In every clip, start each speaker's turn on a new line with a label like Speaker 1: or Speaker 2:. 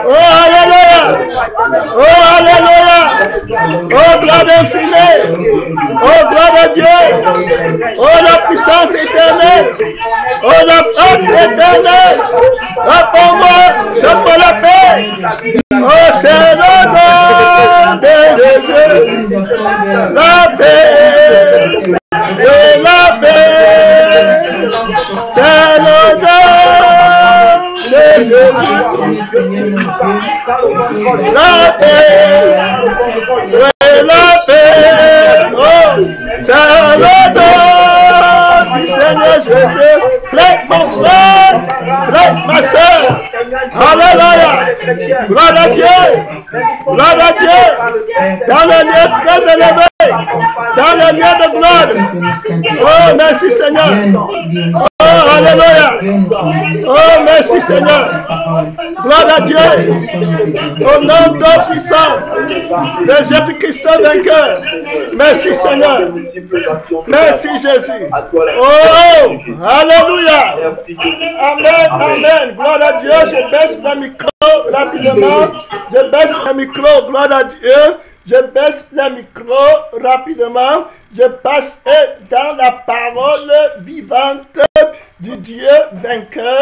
Speaker 1: Oh, alléluia. Oh, alléluia. Oh, gloire infinie. Oh, gloire à Dieu. Oh, la puissance éternelle. Oh, la force éternelle. Donne-moi la paix. Oh, c'est le nom de Jésus. La paix. Et la paix. C'est le nom de Jésus. La paix. Et la paix. Oh, c'est le nom du Seigneur Jésus. Prête mon frère. Prête ma soeur. Alléluia. Gloire à Dieu. Gloire à Dieu. Dans le lieu très élevé. Dans le lieu de gloire. Oh, merci Seigneur. Oh, alléluia. Oh, merci Seigneur. Gloire à Dieu. Au nom de puissant de Jésus-Christ vainqueur. Merci Seigneur. Merci Jésus. Oh, alléluia. Amen, amen. Gloire à Dieu. Je baisse le micro rapidement. Je baisse le micro. Gloire à Dieu. Je baisse le micro rapidement. Je passe dans la parole vivante du Dieu vainqueur.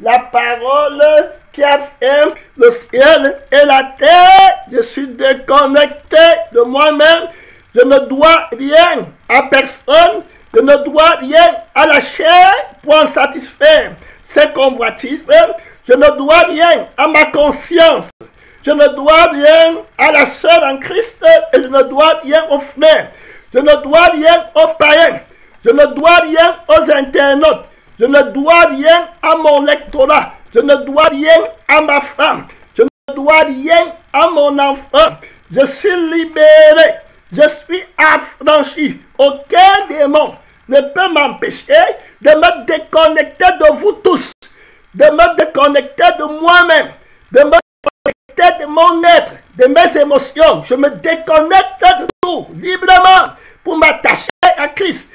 Speaker 1: La parole qui a fait le ciel et la terre. Je suis déconnecté de moi-même. Je ne dois rien à personne. Je ne dois rien à la chair pour en satisfaire ses convoitises. Je ne dois rien à ma conscience. Je ne dois rien à la sœur en Christ et je ne dois rien aux frères. Je ne dois rien aux païens. Je ne dois rien aux internautes. Je ne dois rien à mon lectorat. Je ne dois rien à ma femme. Je ne dois rien à mon enfant. Je suis libéré. Je suis affranchi. Aucun démon ne peut m'empêcher de me déconnecter de vous tous. De me déconnecter de moi-même. De me déconnecter de mon être, de mes émotions. Je me déconnecte de tout librement pour m'attacher à Christ.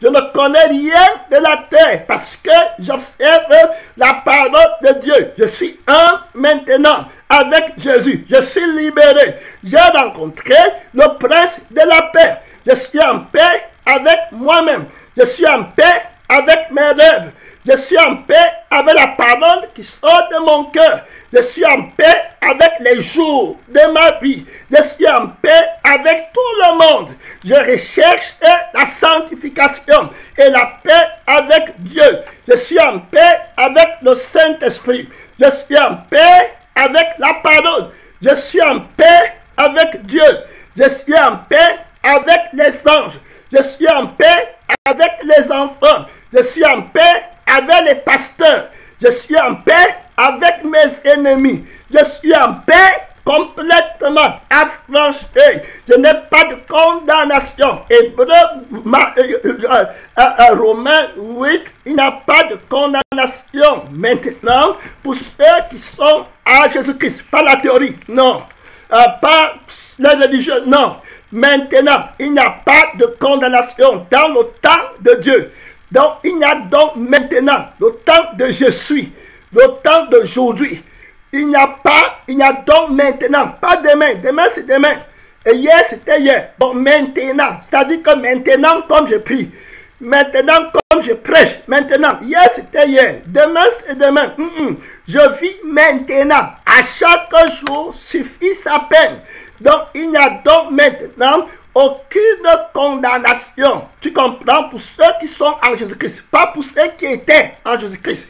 Speaker 1: Je ne connais rien de la terre parce que j'observe la parole de Dieu. Je suis un maintenant avec Jésus. Je suis libéré. J'ai rencontré le prince de la paix. Je suis en paix avec moi-même. Je suis en paix avec mes rêves. Je suis en paix avec la parole qui sort de mon cœur. Je suis en paix avec les jours de ma vie. Je suis en paix avec tout le monde. Je recherche la sanctification et la paix avec Dieu. Je suis en paix avec le Saint-Esprit. Je suis en paix avec la parole. Je suis en paix avec Dieu. Je suis en paix avec les anges. Je suis en paix avec les enfants. Je suis en paix avec les pasteurs. Je suis en paix avec mes ennemis. Je suis en paix complètement affranchi. Je n'ai pas de condamnation. Romains 8, il n'y a pas de condamnation maintenant pour ceux qui sont à Jésus-Christ. Pas la théorie, non. Pas la religion, non. Maintenant, il n'y a pas de condamnation dans le temps de Dieu. Donc, il y a donc maintenant le temps de je suis, le temps d'aujourd'hui. Il n'y a donc maintenant, pas demain. Demain, c'est demain. Et hier, c'était hier. Bon, maintenant, c'est-à-dire que maintenant, comme je prie, maintenant, comme je prêche, maintenant, hier, c'était hier. Demain, c'est demain. Je vis maintenant. À chaque jour suffit sa peine. Donc, il n'y a donc maintenant aucune condamnation. Tu comprends? Pour ceux qui sont en Jésus-Christ. Pas pour ceux qui étaient en Jésus-Christ.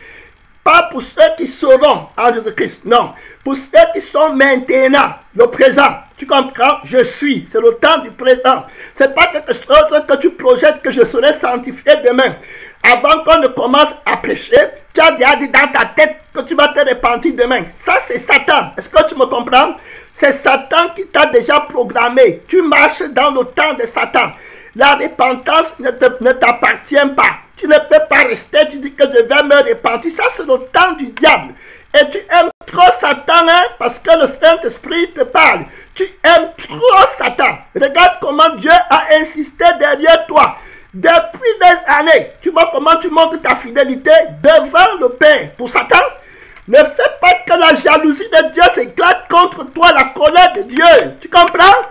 Speaker 1: Pas pour ceux qui seront en Jésus-Christ. Non. Pour ceux qui sont maintenant, le présent. Tu comprends? Je suis. C'est le temps du présent. Ce n'est pas quelque chose que tu projettes que je serai sanctifié demain. Avant qu'on ne commence à prêcher, tu as déjà dit dans ta tête que tu vas te repentir demain. Ça, c'est Satan. Est-ce que tu me comprends? C'est Satan qui t'a déjà programmé. Tu marches dans le temps de Satan. La repentance ne t'appartient pas. Tu ne peux pas rester, tu dis que je vais me repentir. Ça, c'est le temps du diable. Et tu aimes trop Satan, hein, parce que le Saint-Esprit te parle. Tu aimes trop Satan. Regarde comment Dieu a insisté derrière toi. Depuis des années, tu vois comment tu montres ta fidélité devant le Père. Pour Satan, ne fais pas que la jalousie de Dieu s'éclate contre toi, la colère de Dieu. Tu comprends?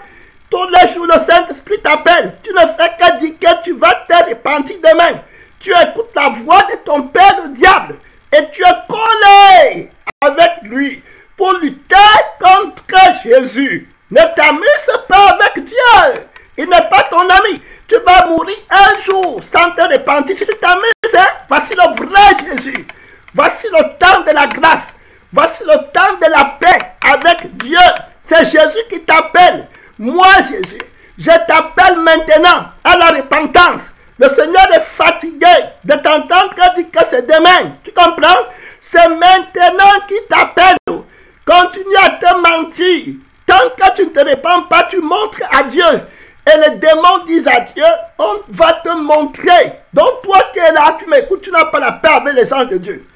Speaker 1: Tous les jours, le Saint-Esprit t'appelle. Tu ne fais que dire que tu vas te repentir demain. Tu écoutes la voix de ton père, le diable, et tu es collé avec lui pour lutter contre Jésus. Ne t'amuse pas avec Dieu. Il n'est pas ton ami. Tu vas mourir un jour sans te repentir. Si tu t'amuses, hein? Voici le vrai Jésus. Voici le temps de la grâce. Voici le temps de la paix avec Dieu. C'est Jésus qui t'appelle. Moi, Jésus, je t'appelle maintenant à la repentance. Le Seigneur est fatigué de t'entendre dire que c'est demain. Tu comprends? C'est maintenant qu'il t'appelle. Continue à te mentir. Tant que tu ne te répands pas, tu montres à Dieu. Et les démons disent à Dieu, on va te montrer. Donc toi qui es là, tu m'écoutes, tu n'as pas la paix avec les anges de Dieu.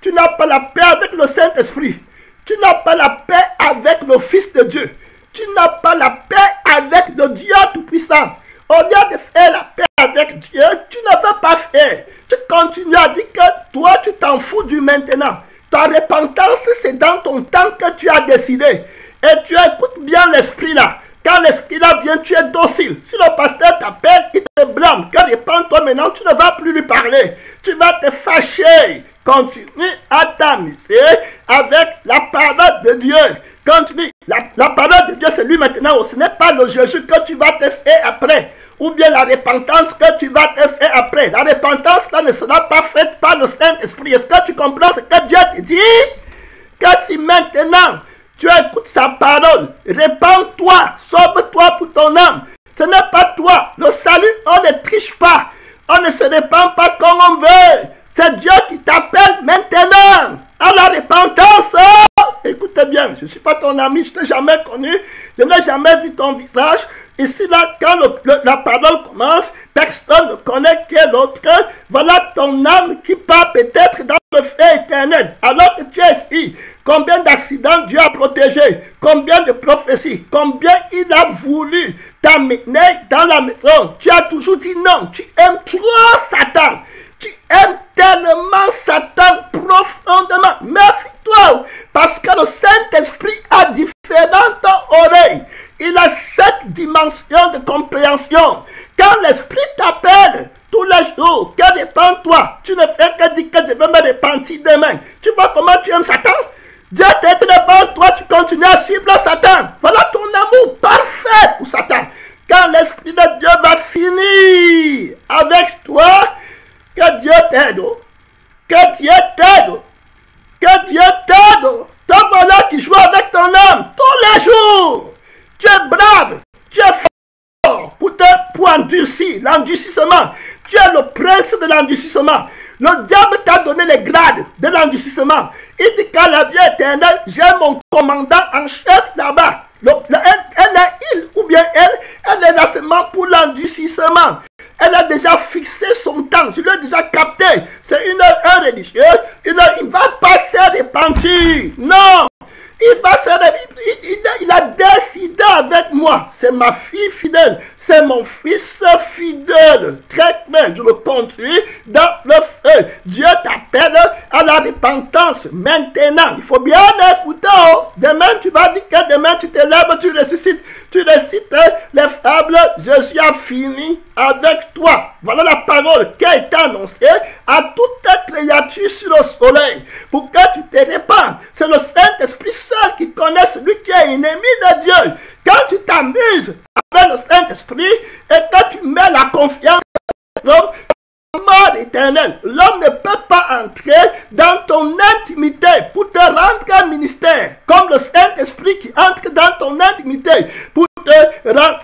Speaker 1: Tu n'as pas la paix avec le Saint-Esprit. Tu n'as pas la paix avec le Fils de Dieu. Tu n'as pas la paix avec le Dieu Tout-Puissant. Au lieu de faire la paix avec Dieu, tu ne veux pas faire. Tu continues à dire que toi, tu t'en fous du maintenant. Ta repentance, c'est dans ton temps que tu as décidé. Et tu écoutes bien l'esprit là. Quand l'esprit là vient, tu es docile. Si le pasteur t'appelle, il te blâme. Quand répands-toi maintenant, tu ne vas plus lui parler. Tu vas te fâcher. Continue à t'amuser avec la parole de Dieu. Continue. La parole de Dieu, c'est lui maintenant. Ce n'est pas le Jésus que tu vas te faire après. Ou bien la repentance que tu vas te faire après. La repentance là ne sera pas faite par le Saint-Esprit. Est-ce que tu comprends ce que Dieu te dit? Que si maintenant tu écoutes sa parole, répands-toi, sauve-toi pour ton âme. Ce n'est pas toi. Le salut, on ne triche pas. On ne se répand pas comme on veut. C'est Dieu qui t'appelle maintenant à la repentance. Écoutez bien, je ne suis pas ton ami, je ne t'ai jamais connu, je n'ai jamais vu ton visage. Ici, là, quand la parole commence, personne ne connaît qui est l'autre. Voilà ton âme qui part peut-être dans le feu éternel. Alors que tu es ici, combien d'accidents Dieu a protégé, combien de prophéties, combien il a voulu t'amener dans la maison. Tu as toujours dit non, tu aimes trop Satan. Tu aimes tellement Satan profondément. Méfie-toi, parce que le Saint-Esprit a différentes oreilles. Il a 7 dimensions de compréhension. Quand l'Esprit t'appelle tous les jours, que répands-toi. Tu ne fais que dire que je vais me repentir demain. Tu vois comment tu aimes Satan? Dieu t'est devant toi, tu continues à suivre Satan. Voilà ton amour parfait pour Satan. Quand l'Esprit de Dieu va finir avec toi, que Dieu t'aide. Que Dieu t'aide. Que Dieu t'aide. Ton voleur qui joue avec ton âme tous les jours. Tu es brave. Tu es fort pour endurcir l'endurcissement. Tu es le prince de l'endurcissement. Le diable t'a donné les grades de l'endurcissement. Il dit qu'à la vie éternelle, j'ai mon commandant en chef là-bas. Il ou bien elle est là seulement pour l'endurcissement. Elle a déjà fixé son temps. Je l'ai déjà capté. C'est une heure religieuse. Il ne va pas se repentir. Non. Il a décidé avec moi. C'est ma fille fidèle. C'est mon fils fidèle. Très bien. Je le conduis dans le feu. Dieu t'appelle à la repentance. Maintenant, il faut bien écouter. Demain, tu vas dire que demain, tu te lèves, tu ressuscites. Tu récites les fables. Jésus a fini avec toi. Voilà la parole qui a été annoncée à toute créature sur le soleil. Pour que tu te répandes. C'est le Saint-Esprit seul qui connaît celui qui est ennemi de Dieu. Quand tu t'amuses avec le Saint-Esprit et que tu mets la confiance dans l'homme, mort éternelle, l'homme ne peut pas entrer dans ton intimité pour te rendre un ministère, comme le Saint-Esprit qui entre dans ton intimité pour te rendre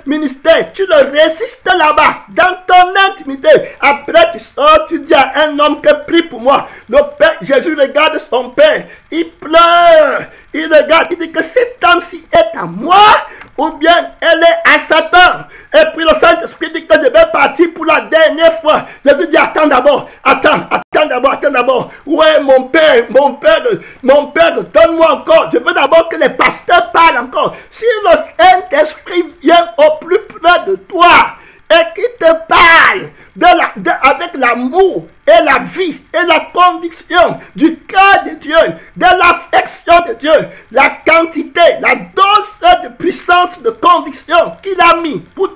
Speaker 1: ministère. Tu le résistes là-bas, dans ton intimité. Après tu sors, tu dis à un homme que prie pour moi. Le Père, Jésus regarde son Père, il pleure, il regarde, il dit que cette âme-ci est à moi, ou bien elle est à Satan. Et puis le Saint-Esprit dit que je vais partir pour la dernière fois. Jésus dit, attends d'abord, attends d'abord. Ouais, mon père, donne-moi encore. Je veux d'abord que les pasteurs parlent encore. Si le Saint-Esprit vient au plus près de toi et qu'il te parle, avec l'amour et la vie et la conviction du cœur de Dieu, de l'affection de Dieu, la quantité, la dose de puissance de conviction qu'il a mis pour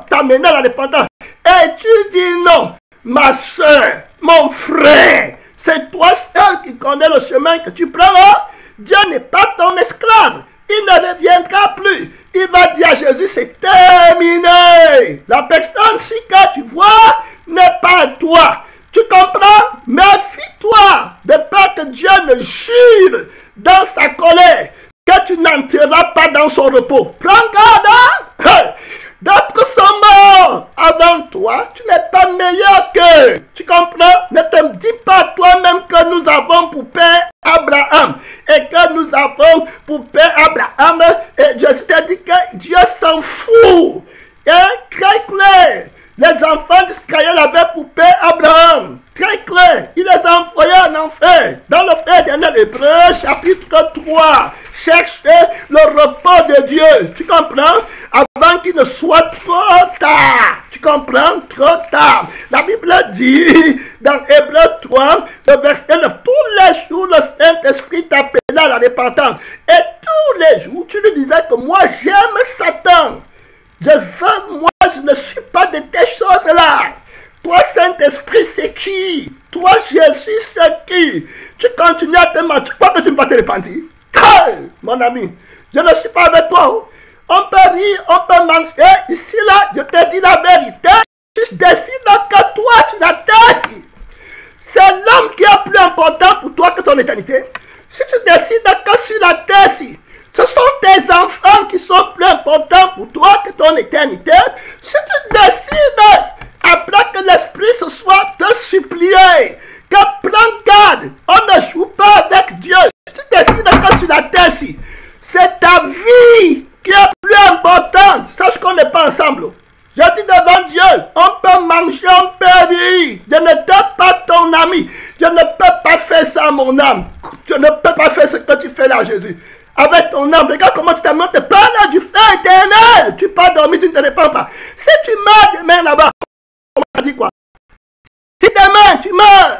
Speaker 1: t'amener à la dépendance. Et tu dis non, ma soeur, mon frère, c'est toi seul qui connais le chemin que tu prends. Dieu n'est pas ton esclave. Il ne reviendra plus. Il va dire à Jésus, c'est terminé. La personne, si que tu vois, n'est pas à toi. Tu comprends? Méfie-toi de peur que Dieu ne jure dans sa colère que tu n'entreras pas dans son repos. Prends garde. D'autres sont morts avant toi. Tu n'es pas meilleur qu'eux. Tu comprends? Ne te dis pas toi-même que nous avons pour père Abraham et que nous avons pour père Abraham. Et je te dis que Dieu s'en fout. Et très clair. Les enfants d'Israël avaient pour père Abraham. Très clair. Il les a envoyés en enfer. Dans le frère éternel Hébreu, chapitre 3. Cherchez le repos de Dieu. Tu comprends? Avant qu'il ne soit trop tard. Tu comprends? Trop tard. La Bible dit dans Hébreu 3, le verset 9, tous les jours le Saint-Esprit t'appela à la repentance. Et tous les jours, tu lui disais que moi j'aime Satan. Je ne suis pas de tes choses-là. Toi, Saint-Esprit, c'est qui? Toi, Jésus, c'est qui? Tu continues à te mentir. Tu crois que tu ne vas te repentir? Hey, mon ami, je ne suis pas avec toi. On peut rire, on peut manger. Ici, là, je te dis la vérité. Tu décides que toi, sur la terre, c'est l'homme qui est plus important pour toi que ton éternité. Si tu décides que sur la terre, ce sont tes enfants qui sont plus importants pour toi que ton éternité. Si tu décides, après que l'Esprit ce soit te supplier, que prends garde, on ne joue pas avec Dieu. Si tu décides que sur la terre, c'est ta vie qui est plus importante. Sache qu'on n'est pas ensemble. Je dis devant Dieu, on peut manger, on peut rire. Je ne t'aime pas ton ami. Je ne peux pas faire ça à mon âme. Je ne peux pas faire ce que tu fais là, Jésus. Avec ton âme, regarde comment tu t'amènes, tu parles du feu éternel. Tu pas dormir, tu ne te répands pas. Si tu meurs demain là-bas, on dit quoi? Si demain tu meurs,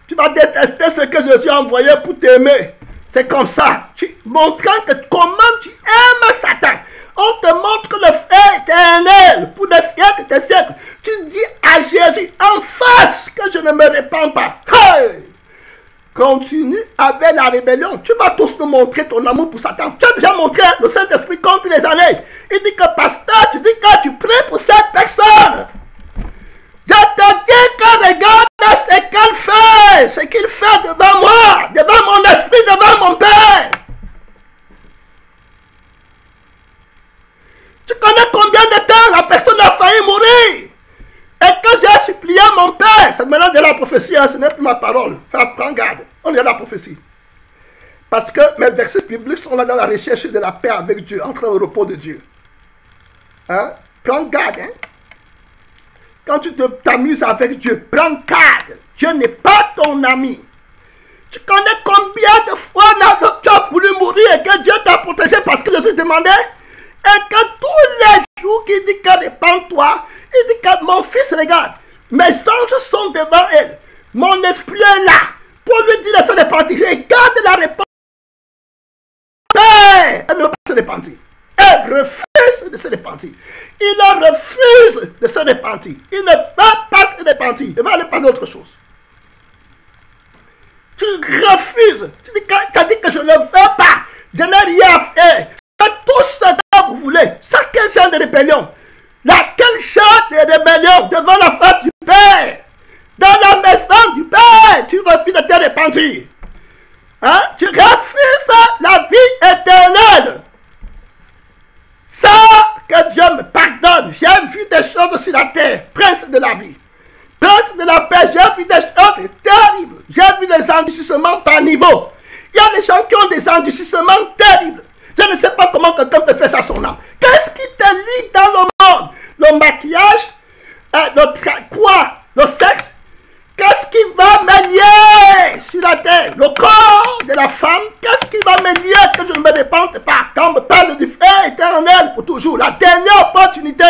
Speaker 1: tu vas détester ce que Jésus a envoyé pour t'aimer. C'est comme ça. Montrant que comment tu aimes Satan. On te montre le feu éternel pour des siècles et des siècles. Tu dis à Jésus en face que je ne me répands pas. Hey! Continue avec la rébellion. Tu vas tous nous montrer ton amour pour Satan. Tu as déjà montré le Saint-Esprit contre les années. Il dit que pasteur, tu dis que tu pries pour cette personne. Je te dis que regarde ce qu'elle fait. Ce qu'il fait devant moi, devant mon esprit, devant mon Père. Tu connais combien de temps la personne a failli mourir? Et quand j'ai supplié mon Père, c'est maintenant de la prophétie, hein, ce n'est plus ma parole. Prends garde, on est à la prophétie. Parce que mes versets bibliques sont là dans la recherche de la paix avec Dieu, entre le repos de Dieu. Hein? Prends garde. Hein? Quand tu t'amuses avec Dieu, prends garde. Dieu n'est pas ton ami. Tu connais combien de fois là, tu as voulu mourir et que Dieu t'a protégé parce que Jésus demandait? Et que tous les jours qu'il dit que répands-toi, il dit que mon fils, regarde, mes anges sont devant elle. Mon esprit est là pour lui dire de se repentir. Regarde la réponse. Elle ne veut pas se repentir. Elle refuse de se repentir. Il refuse de se repentir. Il ne va pas se repentir. Il va aller par autre chose. Tu refuses. Tu as dit que je ne veux pas. Je n'ai rien à faire. Faites tout ce que vous voulez. C'est quel genre de rébellion? Quel genre de rébellion devant la face du Père? Dans la maison du Père, tu refuses de te repentir. Hein? Tu refuses la vie éternelle. Ça, que Dieu me pardonne. J'ai vu des choses sur la terre. Prince de la vie. Prince de la paix. J'ai vu des choses terribles. J'ai vu des endurcissements par niveau. Il y a des gens qui ont des endurcissements terribles. Je ne sais pas comment quelqu'un peut faire ça à son âme. Qu'est-ce qui te lie dans le monde? Le maquillage, le sexe. Qu'est-ce qui va me lier sur la terre? Le corps de la femme. Qu'est-ce qui va me lier que je ne me répande pas? Quand on me parle du feu éternel pour toujours, la dernière opportunité,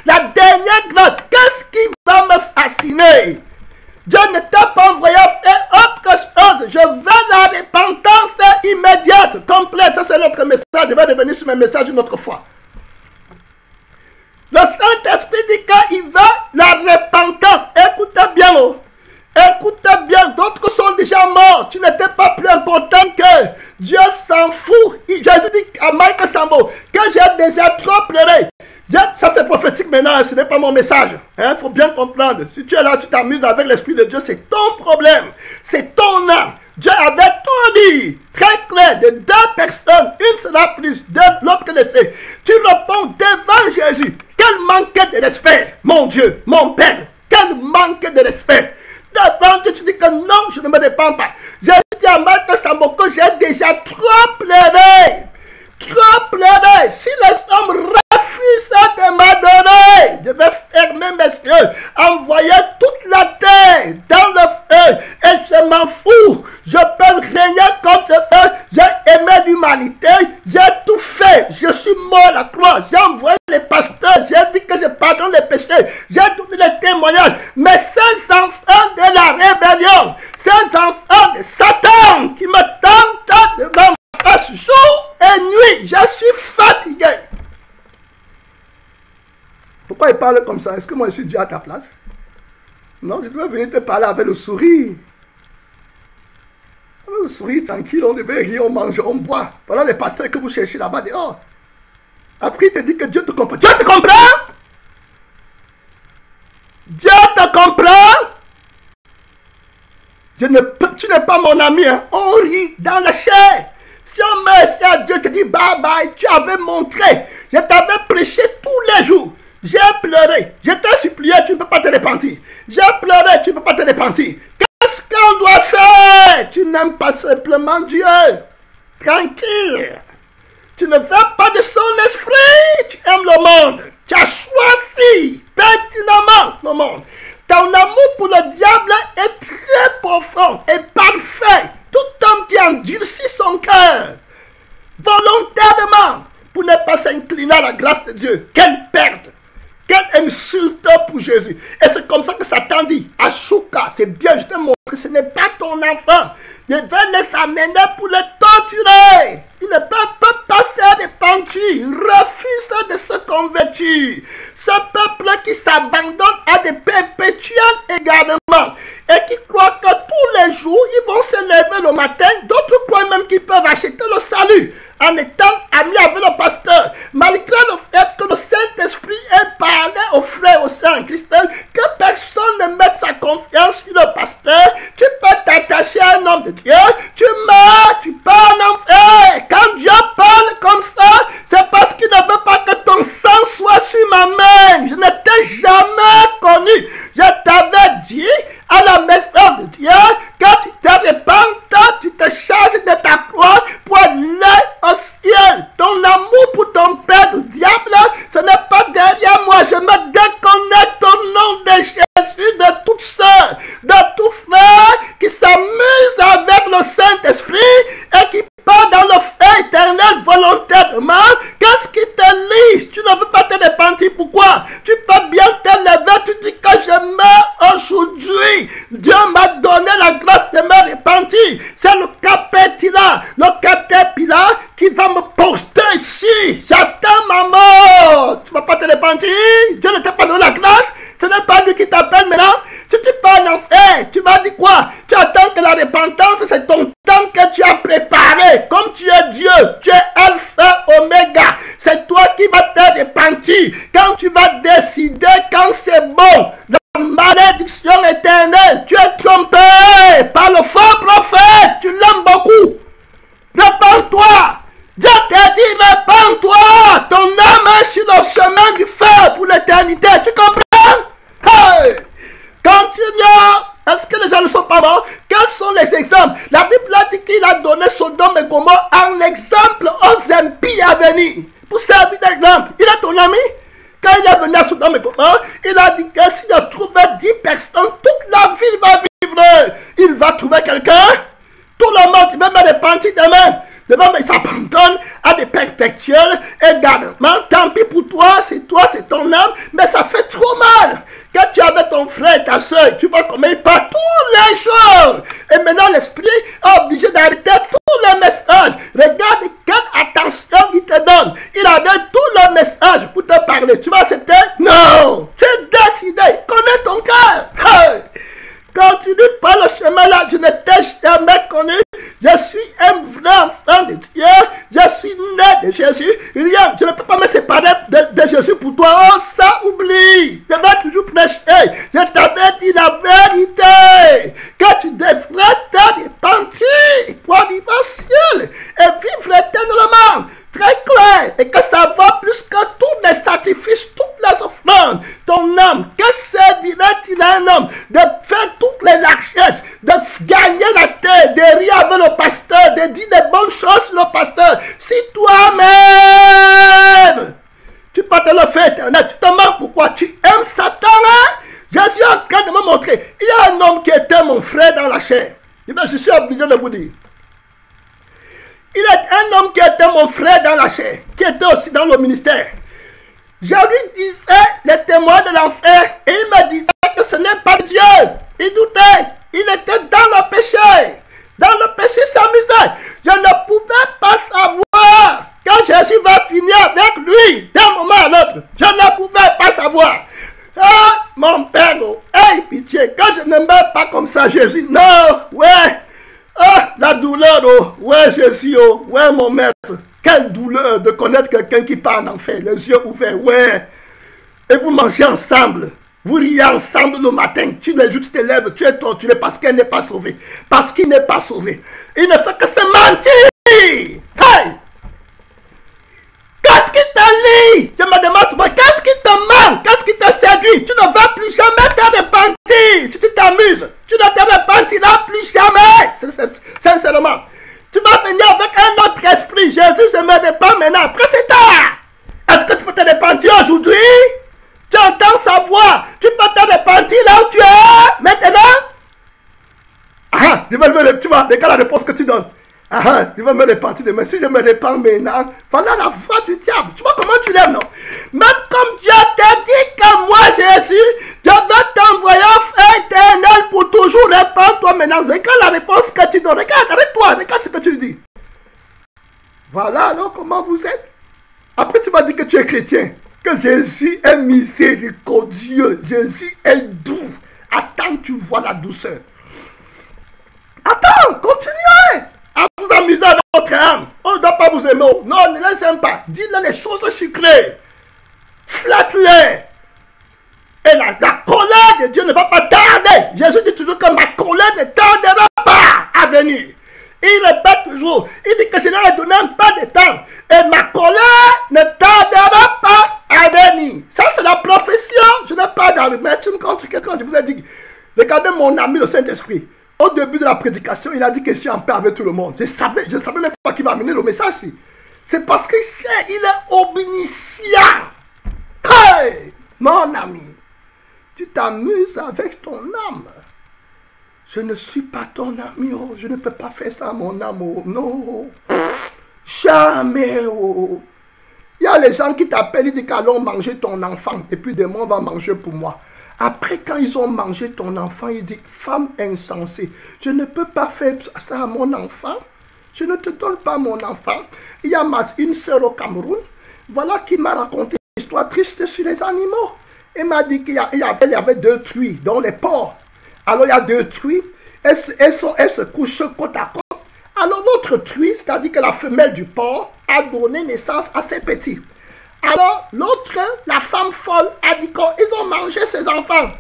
Speaker 1: la dernière grâce. Qu'est-ce qui va me fasciner. Dieu ne t'a pas envoyé à faire autre chose. Je veux la repentance immédiate, complète. Ça, c'est notre message. Je vais revenir sur mes messages une autre fois. Le Saint-Esprit dit qu'il veut la repentance. Écoutez bien, oh. Écoutez bien, d'autres sont déjà morts. Tu n'étais pas plus important que Dieu s'en fout. Jésus dit à Michael Sambo que j'ai déjà trop pleuré. Ça c'est prophétique maintenant, ce n'est pas mon message. Il faut bien comprendre. Si tu es là, tu t'amuses avec l'Esprit de Dieu, c'est ton problème. C'est ton âme. Dieu avait tout dit, très clair, de deux personnes, une sera plus, l'autre que laissée. Tu réponds devant Jésus. Quel manque de respect, mon Dieu, mon Père. Quel manque de respect. Devant Dieu, tu dis que non, je ne me répands pas. J'ai dit à Marc Sambo que j'ai déjà trop pleuré. Trop pleuré. Si les hommes refusent de m'adorer, je vais fermer mes yeux, envoyer toute la terre dans le feu, et je m'en fous. Je peux régner comme je veux. J'ai aimé l'humanité, j'ai tout fait. Je suis mort à la croix. J'ai envoyé les pasteurs, j'ai dit que je pardonne les péchés, j'ai donné les témoignages. Mais ces enfants de la rébellion, ces enfants de Satan qui me tentent devant ma face jour et nuit, je suis fatigué. Pourquoi il parle comme ça? Est-ce que moi je suis Dieu à ta place? Non, je devais venir te parler avec le sourire. Le sourire tranquille, on devait rire, on mange, on boit. Voilà les pasteurs que vous cherchez là-bas dehors. Après il te dit que Dieu te comprend. Dieu te comprend? Dieu te comprend? Tu n'es pas mon ami, hein? On rit dans la chair. Si on met ici à Dieu te dit bye bye, tu avais montré, je t'avais prêché tous les jours. J'ai pleuré, je t'ai supplié, tu ne peux pas te repentir. J'ai pleuré, tu ne peux pas te repentir. Qu'est-ce qu'on doit faire? Tu n'aimes pas simplement Dieu. Tranquille. Tu ne veux pas de son esprit, tu aimes le monde. Tu as choisi pertinemment le monde. Ton amour pour le diable est très profond et parfait. Tout homme qui endurcit son cœur volontairement pour ne pas s'incliner à la grâce de Dieu. Quelle perte! Quelle insulte pour Jésus! Et c'est comme ça que Satan dit, Ashuka, c'est bien, je t'ai montré, ce n'est pas ton enfant. Je vais les amener pour le torturer. Il ne peut pas passer à des pentus. Il refuse de se convertir. Ce peuple qui s'abandonne à des perpétuels égarements et qui croit que tous les jours, ils vont se lever le matin. D'autres croient même qu'ils peuvent acheter le salut en étant amis avec le pasteur. Malgré le fait que le Saint-Esprit ait parlé aux frères, aux sœurs en Christ, que personne ne mette sa confiance sur le pasteur, tu peux t'attacher à un homme de Dieu, tu meurs, tu pars en enfer. Quand Dieu parle comme ça, c'est parce qu'il ne veut pas que ton sang soit sur ma main. Je ne t'ai jamais connu. Je t'avais dit à la maison de Dieu que tu te repentes, tu te charges de ta croix pour aller au ciel. Ton amour pour ton père, le diable, ce n'est pas derrière moi. Je me déconnecte au nom de Jésus de toutes sœurs, de tout frère qui s'amuse avec le Saint-Esprit et qui part dans le feu éternel volontairement. Qu'est-ce qui te lie? Tu ne veux pas te repentir. Pourquoi? Tu peux bien te lever. Tu dis que je meurs aujourd'hui. Dieu m'a donné la grâce de me repentir. C'est le capitaine, qui va me porter ici. J'attends ma mort. Tu ne vas pas te repentir? Dieu ne t'a pas donné la grâce. Ce n'est pas lui qui t'appelle maintenant. Si tu pars en enfer, tu vas dire quoi? Tu attends que la repentance, c'est ton temps que tu as préparé. Comme tu es Dieu, tu es Alpha, Oméga. C'est toi qui vas te repentir. Quand tu vas décider quand c'est bon, la malédiction éternelle, tu es trompé par le faux prophète. Tu l'aimes beaucoup. Repends-toi. Dieu t'a dit, repends-toi. Ton âme est sur le chemin du feu pour l'éternité. Tu comprends? Hey! Continue. Est-ce que les gens ne sont pas morts? Quels sont les exemples? La Bible a dit qu'il a donné Sodome et Gomorrhe en exemple aux impies à venir. Pour servir d'exemple. Il est ton ami? Quand il est venu à Sodome et Gomorrhe, il a dit que s'il a trouvé 10 personnes, toute la ville va vivre. Il va trouver quelqu'un. Tout le monde, il va me repentir demain. Demain, il s'abandonne à des perpétuels égarements. Tant pis pour toi, c'est ton âme, mais ça fait trop mal. que tu avais ton frère, ta soeur, tu vois comment il parle tous les jours. Et maintenant, l'esprit est obligé d'arrêter tous les messages. Regarde quelle attention il te donne. Il a donné tous les messages pour te parler. Tu vas accepter? Non. Tu es décidé. Connais ton cœur. Hey. Continue par le chemin là, je ne t'ai jamais connu. Je suis un vrai enfant de Dieu. Je suis né de Jésus. Rien, je ne peux pas me séparer de Jésus pour toi. Oh, ça oublie. Je vais toujours prêcher. Je t'avais dit la vérité. Que tu devrais te repentir pour arriver au ciel et vivre éternellement. Très clair. Et que ça va plus que tous les sacrifices, toutes les offrandes. Ton âme, que servirait-il à un homme de faire toutes les largesses, de gagner la terre, de rire avec le pasteur, de dire des bonnes choses sur le pasteur, si toi-même tu peux te le faire éternel, tu te manques pourquoi? Tu aimes Satan, hein? Jésus est en train de me montrer. Il y a un homme qui était mon frère dans la chair. Je suis obligé de vous dire. Il est un homme qui était mon frère dans la chair, qui était aussi dans le ministère. Je lui disais les témoins de l'enfer et il me disait que ce n'est pas Dieu. Il doutait. Il était dans le péché. Dans le péché, s'amusait. Je ne pouvais pas savoir quand Jésus va finir avec lui d'un moment à l'autre. Je ne pouvais pas savoir. Ah, mon père, oh, hey, pitié, quand je ne meurs pas comme ça, Jésus, non, ouais. Ah, la douleur, oh, ouais, Jésus, oh, ouais, mon maître. Quelle douleur de connaître quelqu'un qui part en enfer, les yeux ouverts, ouais. Et vous mangez ensemble, vous riez ensemble le matin. Tu les joues, tu te lèves, tu es torturé parce qu'elle n'est pas sauvée. Parce qu'il n'est pas sauvé. Il ne fait que se mentir. Hey! Qu'est-ce qui te lie? Je me demande souvent, qu'est-ce qui te manque? Qu'est-ce qui te séduit? Tu ne vas plus jamais te repentir. Si tu t'amuses, tu ne te repentiras plus jamais. Sincèrement. Tu vas venir avec un autre esprit. Jésus, je me repens maintenant. Après, c'est tard. Est-ce que tu peux te repentir aujourd'hui? Tu entends sa voix. Tu peux te repentir là où tu es maintenant? Ah, tu vois, regarde la réponse que tu donnes. Ah, tu vas me repentir demain. Si je me repens maintenant, voilà la voix du diable. Tu vois comment tu l'aimes, non? Même comme Dieu t'a dit que moi, Jésus, je vais t'envoyer un frère éternel pour toujours. Réponds-toi maintenant. Regarde la réponse que tu donnes. Regarde, arrête-toi. Regarde ce que tu dis. Voilà alors comment vous êtes. Après, tu m'as dit que tu es chrétien. Que Jésus est miséricordieux. Jésus est doux. Attends, tu vois la douceur. Attends, continuez à vous amuser avec votre âme. On ne doit pas vous aimer. Non, ne les aime pas. Dis-leur les choses sucrées. Flatte-les. Et la colère de Dieu ne va pas tarder. Jésus dit toujours que ma colère ne tardera pas à venir. Il répète toujours. Il dit que je ne leur donne pas de temps. Et ma colère ne tardera pas à venir. Ça, c'est la profession. Je n'ai pas d'argumentation contre quelqu'un. Je vous ai dit, regardez mon ami le Saint-Esprit. Au début de la prédication, il a dit que je suis en paix avec tout le monde. Je ne savais même pas qui va amener le message. C'est parce qu'il sait, il est omniscient. Hey, mon ami, tu t'amuses avec ton âme. Je ne suis pas ton ami. Oh, je ne peux pas faire ça, mon âme. Oh, non. Jamais. Oh. Il y a les gens qui t'appellent, ils disent qu'allons manger ton enfant. Et puis demain, on va manger pour moi. Après, quand ils ont mangé ton enfant, il dit, femme insensée, je ne peux pas faire ça à mon enfant. Je ne te donne pas mon enfant. Il y a une sœur au Cameroun, voilà qui m'a raconté une histoire triste sur les animaux. Elle m'a dit qu'il y avait 2 truies dans les porcs. Alors il y a 2 truies, elles se couchent côte à côte. Alors l'autre truie, c'est-à-dire que la femelle du porc, a donné naissance à ses petits. Alors, l'autre, la femme folle, a dit qu'ils ont mangé ses enfants.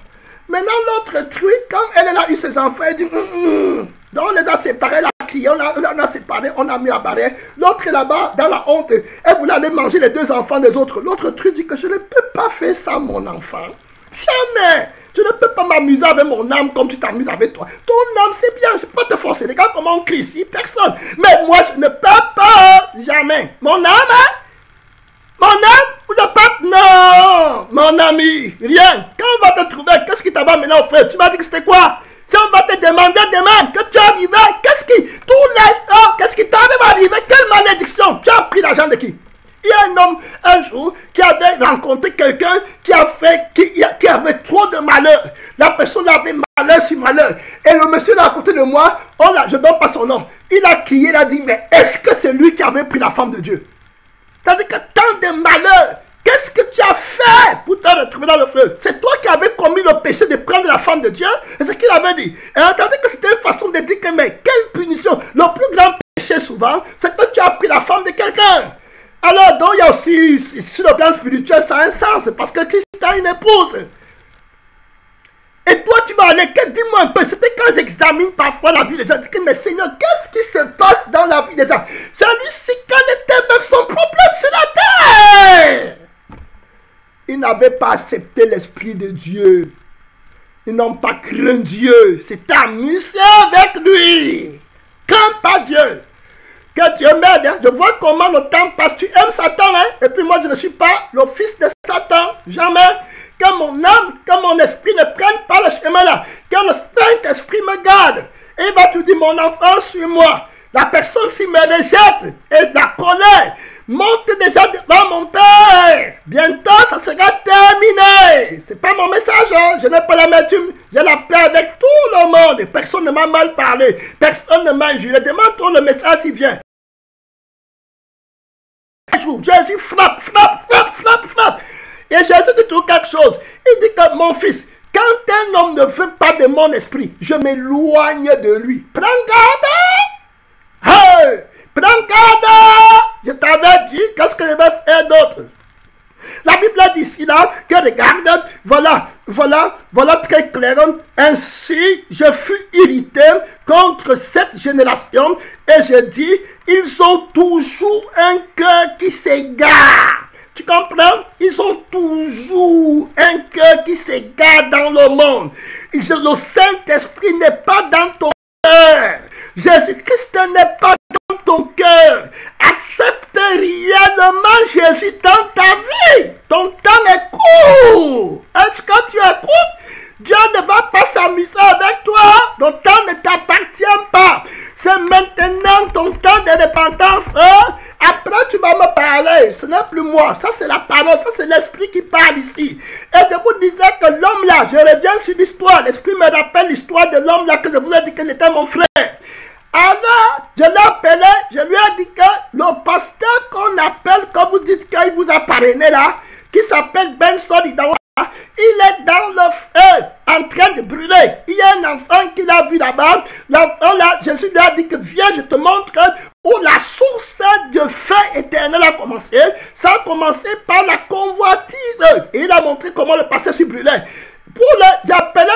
Speaker 1: Maintenant, l'autre truie, quand elle a eu ses enfants, elle dit, donc on les a séparés, la criée, on a séparé, on a mis la barrière. L'autre là-bas, dans la honte, elle voulait aller manger les 2 enfants des autres. L'autre truie dit que je ne peux pas faire ça, mon enfant. Jamais. Je ne peux pas m'amuser avec mon âme comme tu t'amuses avec toi. Ton âme, c'est bien, je ne peux pas te forcer. Regarde comment on crie ici, personne. Mais moi, je ne peux pas, jamais. Mon âme, hein? Mon âme ou le pape? Non, mon ami, rien. Quand on va te trouver, qu'est-ce qui t'avait maintenant au fait? Tu m'as dit que c'était quoi? Si on va te demander demain que tu es arrivé, qu'est-ce qui t'arrive à arriver? Quelle malédiction? Tu as pris l'argent de qui? Il y a un homme, un jour, qui avait rencontré quelqu'un qui avait trop de côté de moi, je ne donne pas son nom. Il a crié, il a dit, mais est-ce que c'est lui qui avait pris la femme de Dieu? C'est-à-dire que tant de malheur, qu'est-ce que tu as fait pour te retrouver dans le feu? C'est toi qui avais commis le péché de prendre la femme de Dieu? C'est ce qu'il avait dit. Et entendez que c'était une façon de dire que, mais quelle punition! Le plus grand péché souvent, c'est que tu as pris la femme de quelqu'un. Alors, donc il y a aussi, sur le plan spirituel, ça a un sens, parce que Christ a une épouse. Et toi, tu vas aller, dis-moi un peu, c'était quand j'examine parfois la vie des gens, je dis, mais Seigneur, qu'est-ce qui se passe dans la vie des gens? Celui-ci, quel était même son problème sur la terre? Ils n'avaient pas accepté l'Esprit de Dieu. Ils n'ont pas cru Dieu. C'est amusé avec lui. Crains pas Dieu. Que Dieu m'aide. Hein? Je vois comment le temps passe. Tu aimes Satan, hein? Et puis moi, je ne suis pas le fils de Satan. Jamais. Que mon âme, que mon esprit ne prenne pas le chemin là. Que le Saint-Esprit me garde. Et il va te dire, mon enfant, suis-moi. La personne s'y me rejette et la colère monte déjà devant mon Père. Bientôt, ça sera terminé. Ce n'est pas mon message. Hein? Je n'ai pas l'amertume. J'ai la paix avec tout le monde. Et personne ne m'a mal parlé. Personne ne m'a injuré. Demande-toi le message s'il vient. Jésus frappe, frappe, frappe, frappe, frappe. Et Jésus dit tout quelque chose. Il dit que mon fils, quand un homme ne veut pas de mon esprit, je m'éloigne de lui. Prends garde. Hey, prends garde. Je t'avais dit, qu'est-ce que je vais faire d'autre? La Bible dit ici là, que regarde, voilà très clair. Ainsi, je fus irrité contre cette génération et je dis, ils ont toujours un cœur qui s'égare. Tu comprends? Ils ont toujours un cœur qui s'égare dans le monde. Le Saint-Esprit n'est pas dans ton cœur. Jésus-Christ n'est pas dans ton cœur. Accepte réellement Jésus dans ta vie. Ton temps est court. Est-ce que tu écoutes? Dieu ne va pas s'amuser avec toi. Ton temps ne t'appartient pas. C'est maintenant ton temps de repentance. Hein? Après, tu vas me parler. Ce n'est plus moi. Ça, c'est la parole. Ça, c'est l'esprit qui parle ici. Et je vous disais que l'homme là, je reviens sur l'histoire. L'esprit me rappelle l'histoire de l'homme là que je vous ai dit qu'il était mon frère. Alors, je l'ai appelé. Je lui ai dit que le pasteur qu'on appelle, comme vous dites qu'il vous a parrainé là, qui s'appelle Benson Idawa, il est dans le feu, en train de brûler. Il y a un enfant qui l'a vu là-bas. L'enfant là, Jésus lui a dit que viens, je te montre où la source de feu éternel a commencé. Ça a commencé par la convoitise. Et il a montré comment le pasteur s'y brûlait. J'ai appelé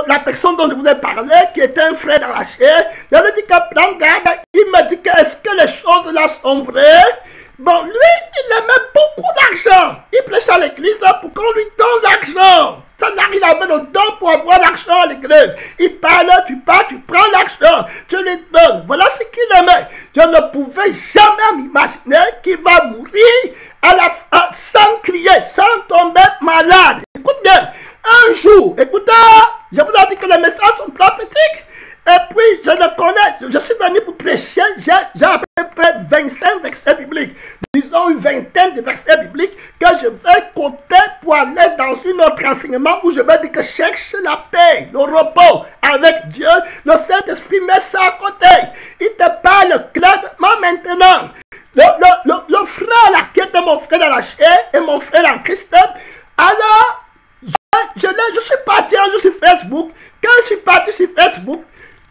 Speaker 1: la personne dont je vous ai parlé, qui était un frère dans la chair. Je lui ai dit que prends garde. Il m'a dit que est-ce que les choses là sont vraies? Bon, lui, il aimait beaucoup d'argent. Il prêchait à l'église pour qu'on lui donne l'argent. Ça n'arrive, il avait le don pour avoir l'argent à l'église. Il parlait, tu pars, tu prends l'argent, tu lui donnes. Voilà ce qu'il aimait. Je ne pouvais jamais m'imaginer qu'il va mourir sans crier, sans tomber malade. Écoute bien, un jour, écoutez, je vous ai dit que les messages sont prophétiques. Et puis, je le connais, je suis venu pour prêcher, j'ai à peu près 25 versets bibliques, disons une vingtaine de versets bibliques que je vais côté pour aller dans un autre enseignement où je vais dire que cherche la paix, le repos avec Dieu, le Saint-Esprit met ça à côté. Il te parle clairement maintenant. Le frère là, qui était mon frère dans la chair et mon frère en Christ, alors, je suis parti un jour sur Facebook. Quand je suis parti sur Facebook,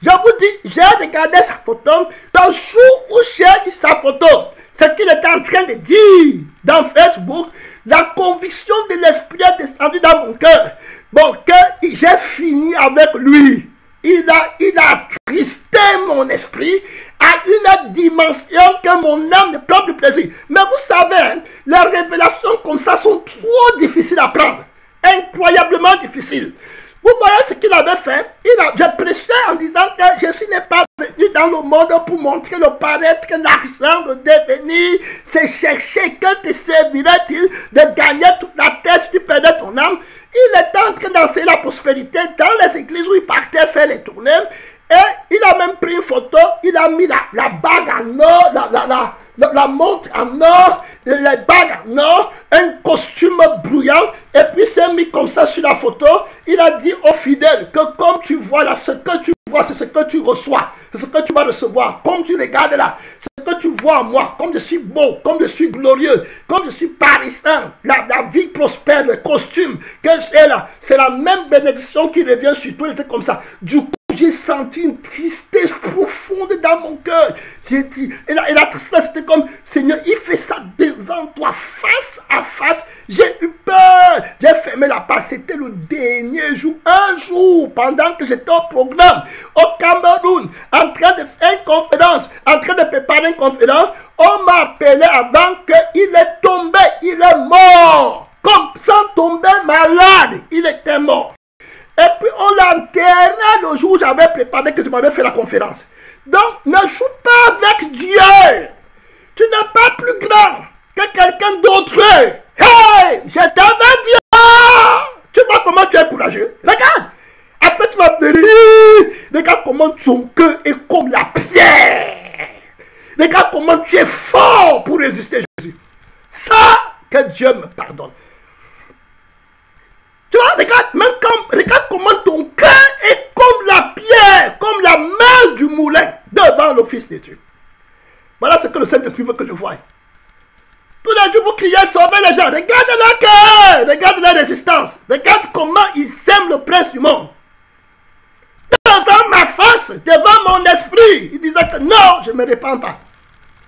Speaker 1: je vous dis, j'ai regardé sa photo. Le jour où j'ai vu sa photo, ce qu'il était en train de dire dans Facebook, la conviction de l'esprit est descendue dans mon cœur. Bon, que j'ai fini avec lui. Il a attristé mon esprit à une dimension que mon âme ne prend plus plaisir. Mais vous savez, hein, les révélations comme ça sont trop difficiles à prendre. Incroyablement difficiles. Vous voyez ce qu'il avait fait? J'ai prêché en disant que Jésus n'est pas venu dans le monde pour montrer le paraître, l'argent, le devenir. C'est chercher que te servirait-il de gagner toute la terre si tu perdais ton âme. Il était en train d'enseigner la prospérité dans les églises où il partait faire les tournées. Et il a même pris une photo, il a mis la bague en or, la montre en or, les bagues en or, un costume brouillant, et puis s'est mis comme ça sur la photo. Il a dit aux fidèles que comme tu vois là, ce que tu vois, c'est ce que tu reçois, c'est ce que tu vas recevoir. Comme tu regardes là, c'est ce que tu vois en moi, comme je suis beau, comme je suis glorieux, comme je suis parisien, la vie prospère, le costume que j'ai là, c'est la même bénédiction qui revient sur toi. Il était comme ça. Du coup, j'ai senti une tristesse profonde dans mon cœur. J'ai dit, et la tristesse, c'était comme, Seigneur, il fait ça devant toi, face à face. J'ai eu peur. J'ai fermé la porte. C'était le dernier jour. Un jour, pendant que j'étais au programme, au Cameroun, en train de faire une conférence, en train de préparer une conférence, on m'a appelé avant qu'il est tombé. Il est mort. Comme sans tomber malade, il était mort. Et puis on l'a enterré le jour où j'avais préparé, que je m'avais fait la conférence. Donc ne joue pas avec Dieu. Tu n'es pas plus grand que quelqu'un d'autre. Hey, je t'avais dit. Tu vois comment tu es courageux. Regarde. Après tu vas te dire. Regarde comment ton cœur est comme la pierre. Regarde comment tu es fort pour résister à Jésus. Ça, que Dieu me pardonne. Tu vois, regarde comment ton cœur est comme la pierre, comme la main du moulin devant le Fils de Dieu. Voilà ce que le Saint-Esprit veut que je voie. Tous les jours, vous criez, sauvez les gens. Regarde leur cœur, regarde leur résistance. Regarde comment ils aiment le prince du monde. Devant ma face, devant mon esprit, il disait que non, je ne me répands pas.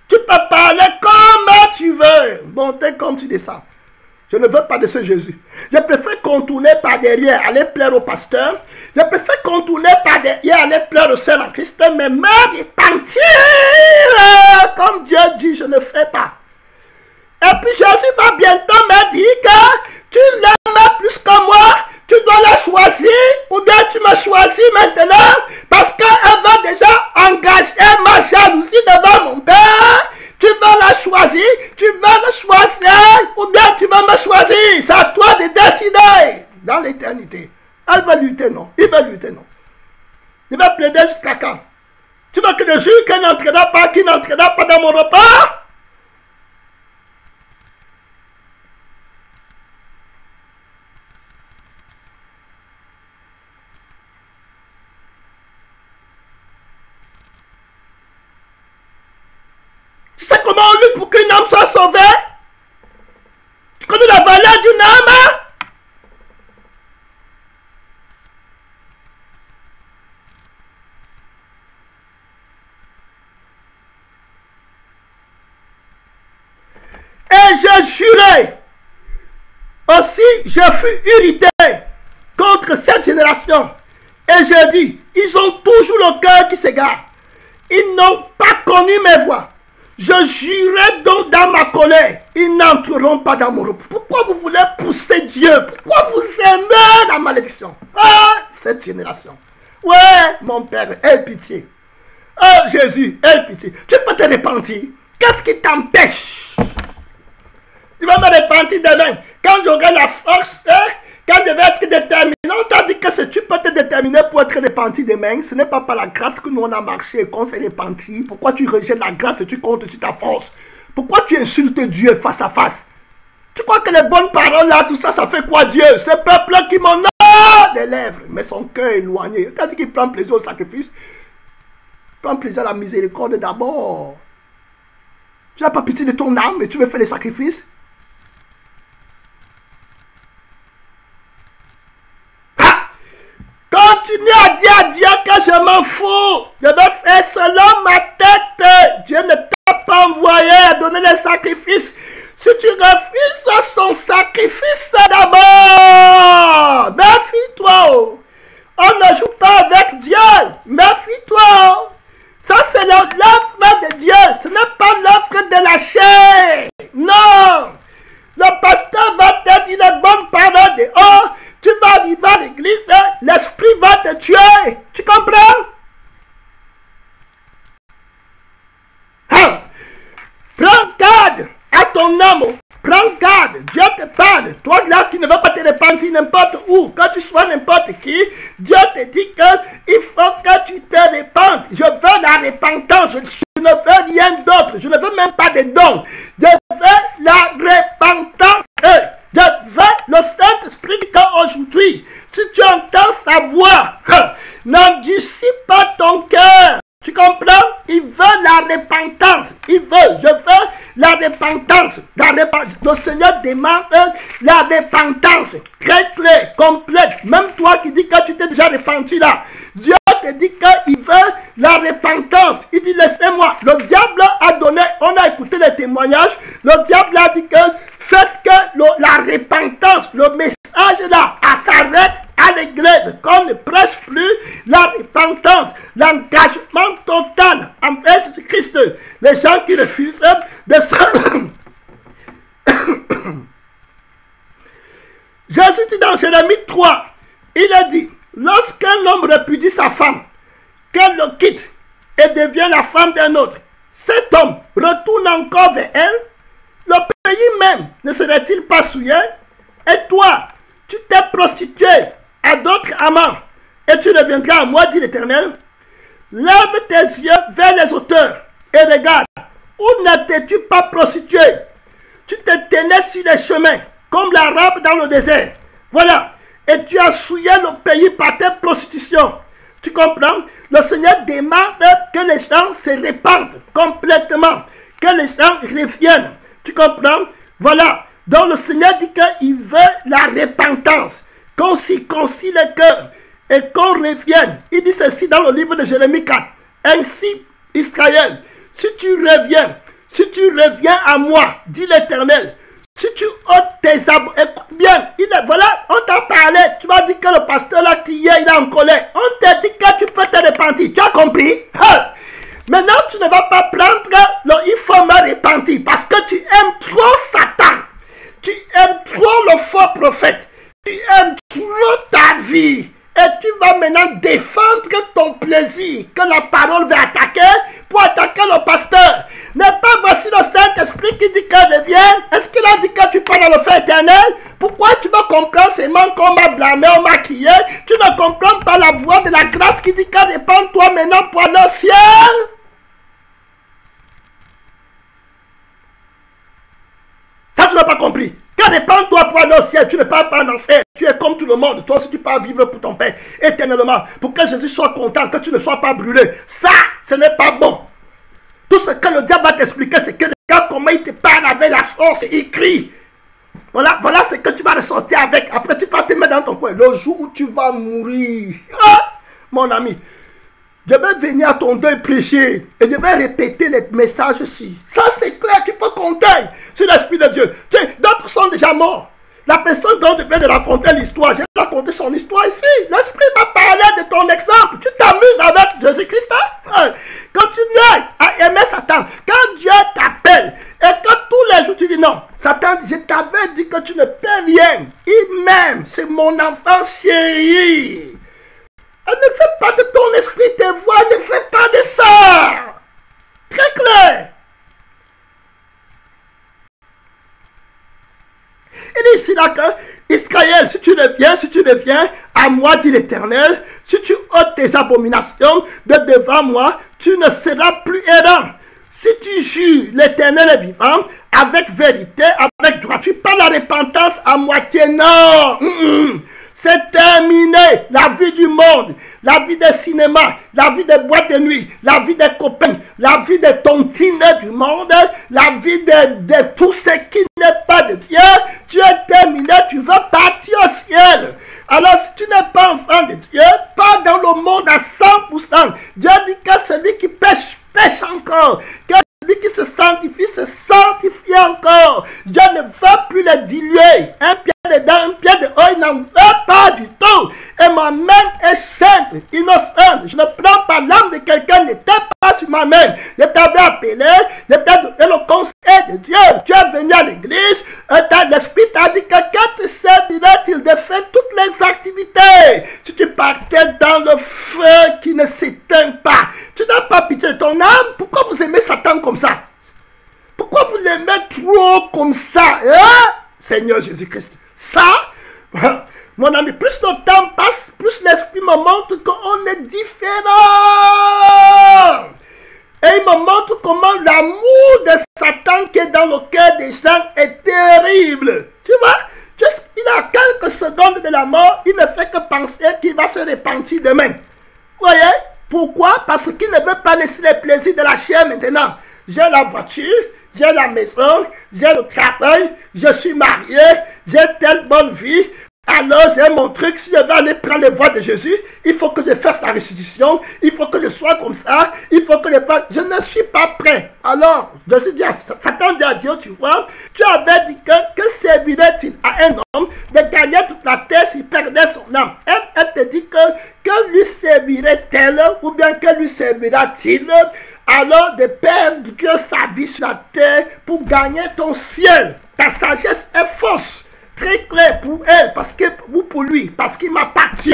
Speaker 1: Tu peux parler comme tu veux, monter comme tu descends. Je ne veux pas de ce Jésus. Je préfère contourner par derrière, aller plaire au pasteur. Je préfère contourner par derrière, aller plaire au Seigneur en Christ. Mais me repentir, comme Dieu dit, je ne fais pas. Et puis Jésus va bientôt me dire que tu l'aimes plus que moi. Tu dois la choisir, ou bien tu me choisis maintenant, parce qu'elle va déjà engager ma jalousie devant mon Père. Tu vas la choisir, ou bien tu vas me choisir. C'est à toi de décider dans l'éternité. Elle va lutter, non. Il va lutter, non. Il va plaider jusqu'à quand? Tu veux que le juge qui n'entrera pas dans mon repas? Tu sais comment on lutte pour qu'une âme soit sauvée? Tu connais la valeur d'une âme? Et je jurais. Aussi, je fus irrité contre cette génération. Et je dis, ils ont toujours le cœur qui s'égare. Ils n'ont pas connu mes voies. Je jurais donc dans ma colère, ils n'entreront pas dans mon repos. Pourquoi vous voulez pousser Dieu? Pourquoi vous aimez la malédiction? Ah, cette génération. Ouais, mon Père, aie pitié. Oh Jésus, aie pitié. Tu peux te repentir. Qu'est-ce qui t'empêche? Tu vas me repentir demain. Quand j'aurai la force, quand je vais être déterminé, on t'a dit que si tu peux te déterminer pour être repenti demain, ce n'est pas par la grâce que nous on a marché et qu'on s'est repenti. Pourquoi tu rejettes la grâce et tu comptes sur ta force? Pourquoi tu insultes Dieu face à face? Tu crois que les bonnes paroles là, tout ça, ça fait quoi Dieu? Ce peuple qui m'honore des lèvres, mais son cœur est éloigné. Tu as dit qu'il prend plaisir au sacrifice. Prends plaisir à la miséricorde d'abord. Tu n'as pas pitié de ton âme et tu veux faire les sacrifices? Continue à dire à Dieu que je m'en fous. Je vais faire selon ma tête. Dieu ne t'a pas envoyé à donner les sacrifices. Si tu refuses son sacrifice d'abord, méfie-toi. On ne joue pas avec Dieu. Méfie-toi. Ça, c'est l'œuvre de Dieu. Ce n'est pas l'œuvre de la chair. Non. Le pasteur va te dire les bonnes paroles de haut. Tu vas arriver à l'église, l'esprit va te tuer. Tu comprends? Hein? Prends garde à ton âme. Prends garde. Dieu te parle. Toi là qui ne vas pas te repentir n'importe où. Quand tu sois n'importe qui, Dieu te dit qu'il faut que tu te repentes. Je veux la repentance. Je ne veux rien d'autre. Je ne veux même pas des dons. Je veux la repentance. Je veux le Saint-Esprit aujourd'hui. Si tu entends sa voix, n'endurcis pas ton cœur. Tu comprends? Il veut la repentance. Il veut, je veux la repentance. Le Seigneur demande la repentance. Très claire, complète. Même toi qui dis que tu t'es déjà repenti là. Dieu te dit qu'il veut la repentance. Il dit, laissez-moi. Le diable a donné, on a écouté les témoignages. Le diable a dit que faites que la repentance, le message là, s'arrête à l'église, qu'on ne prêche plus la repentance, l'engagement total envers Jésus-Christ. Les gens qui refusent de se... Jésus dit dans Jérémie 3, il a dit, lorsqu'un homme répudie sa femme, qu'elle le quitte et devient la femme d'un autre, cet homme retourne encore vers elle, le pays même ne serait-il pas souillé? Et toi, tu t'es prostitué à d'autres amants, et tu deviendras à moi, dit l'Éternel. Lève tes yeux vers les auteurs et regarde, où n'étais-tu pas prostitué? Tu te tenais sur les chemins, comme l'arabe dans le désert. Voilà, et tu as souillé le pays par tes prostitutions. Tu comprends? Le Seigneur demande que les gens se répandent complètement, que les gens reviennent. Tu comprends? Voilà. Donc le Seigneur dit qu'il veut la repentance, qu'on circoncis le cœur et qu'on revienne. Il dit ceci dans le livre de Jérémie 4. Ainsi, Israël, si tu reviens à moi, dit l'Éternel, si tu ôtes tes abos, écoute bien, voilà, on t'a parlé, tu m'as dit que le pasteur l'a crié, il est en colère. On t'a dit que tu peux te repentir, tu as compris? Maintenant, tu ne vas pas prendre il faut me repentir parce que tu aimes trop Satan. Tu aimes trop le faux prophète. Tu aimes trop ta vie. Et tu vas maintenant défendre ton plaisir que la parole va attaquer pour attaquer le pasteur. N'est pas voici le Saint-Esprit qui dit que je viens. Est-ce qu'il a dit que tu pars dans le feu éternel? Pourquoi tu me comprends seulement qu'on m'a blâmé, on m'a crié? Tu ne comprends pas la voix de la grâce qui dit que répands-toi maintenant pour aller au ciel? Ça, tu n'as pas compris. Quand répands-toi pour aller au ciel, tu ne pars pas en enfer. Tu es comme tout le monde. Toi aussi, tu pars vivre pour ton Père éternellement. Pour que Jésus soit content, que tu ne sois pas brûlé. Ça, ce n'est pas bon. Tout ce que le diable va t'expliquer, c'est que regarde comment il te parle avec la force. Il crie. Voilà ce que tu vas ressortir avec. Après, tu vas te mettre dans ton coin. Le jour où tu vas mourir. Mon ami. Je vais venir à ton deuil prêcher et je vais répéter les messages ici. Ça c'est clair, tu peux compter sur l'Esprit de Dieu. D'autres sont déjà morts. La personne dont je viens de raconter l'histoire, j'ai raconté son histoire ici. L'Esprit m'a parlé de ton exemple. Tu t'amuses avec Jésus-Christ. Continue à aimer Satan. Quand Dieu t'appelle et que tous les jours tu dis non, Satan dit, je t'avais dit que tu ne peux rien. Il m'aime, c'est mon enfant chéri. Ne fais pas de ton esprit tes voix, ne fais pas de ça. Très clair. Il dit ici là que Israël, si tu reviens à moi, dit l'Éternel, si tu ôtes tes abominations de devant moi, tu ne seras plus errant. Si tu jures l'Éternel est vivant, avec vérité, avec droit, tu pas la repentance à moitié, non. C'est terminé. La vie du monde, la vie des cinémas, la vie des boîtes de nuit, la vie des copains, la vie des tontines du monde, la vie de tout ce qui n'est pas de Dieu. Tu es terminé, tu veux partir au ciel. Alors si tu n'es pas enfant de Dieu, pas dans le monde à 100%. Dieu dit que celui qui pêche, pêche encore. Que celui qui se sanctifie encore. Dieu ne veut plus le diluer. Un pied dedans, un pied dehors, il n'en veut pas du tout. Et ma main est sainte, innocente. Je ne prends pas l'âme de quelqu'un, n'était pas sur ma main. Je t'avais appelé, je t'ai donné le conseil de Dieu. Tu es venu à l'église, l'Esprit t'a dit que quand tu servirais-il de faire toutes les activités. Si tu partais dans le feu qui ne s'éteint pas, tu n'as pas pitié de ton âme. Pourquoi vous aimez Satan comme ça? Pourquoi vous l'aimez trop comme ça? Seigneur Jésus-Christ. Ça, mon ami, plus le temps passe, plus l'Esprit me montre qu'on est différent. Et il me montre dans le cœur des gens est terrible. Tu vois, juste, il a quelques secondes de la mort, il ne fait que penser qu'il va se repentir demain. Vous voyez? Pourquoi? Parce qu'il ne veut pas laisser les plaisirs de la chair maintenant. J'ai la voiture, j'ai la maison, j'ai le travail, je suis marié, j'ai telle bonne vie. Alors j'ai mon truc, si je vais aller prendre les voies de Jésus, il faut que je fasse la restitution, il faut que je sois comme ça, il faut que je fasse... Je ne suis pas prêt. Alors, Jésus dit, Satan dit à Dieu, tu vois, tu avais dit que servirait-il à un homme de gagner toute la terre s'il perdait son âme? Elle te dit que lui servirait-elle ou bien que lui servira-t-il alors de perdre sa vie sur la terre pour gagner ton ciel? Ta sagesse est fausse. Très clair pour elle, parce que, ou pour lui, parce qu'il m'appartient.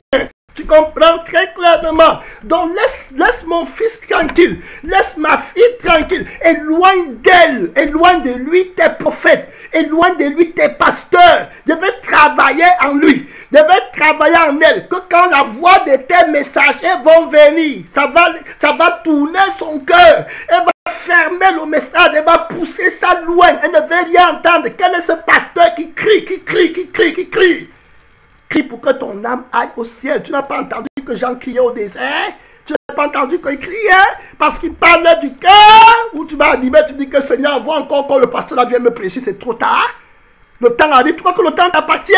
Speaker 1: Tu comprends très clairement. Donc laisse mon fils tranquille, laisse ma fille tranquille, éloigne d'elle, éloigne de lui tes prophètes, éloigne de lui tes pasteurs. Je vais travailler en lui, je vais travailler en elle, que quand la voix de tes messagers vont venir, ça va tourner son cœur, elle va fermer le message, elle va pousser ça loin, elle ne veut rien entendre. Quel est ce pasteur qui crie, qui crie? Crie pour que ton âme aille au ciel. Tu n'as pas entendu que Jean criait au désert? Tu n'as pas entendu qu'il criait parce qu'il parlait du cœur? Ou tu vas animer, tu dis que Seigneur, vois encore quand le pasteur là vient me prêcher, c'est trop tard. Le temps arrive, tu crois que le temps t'appartient?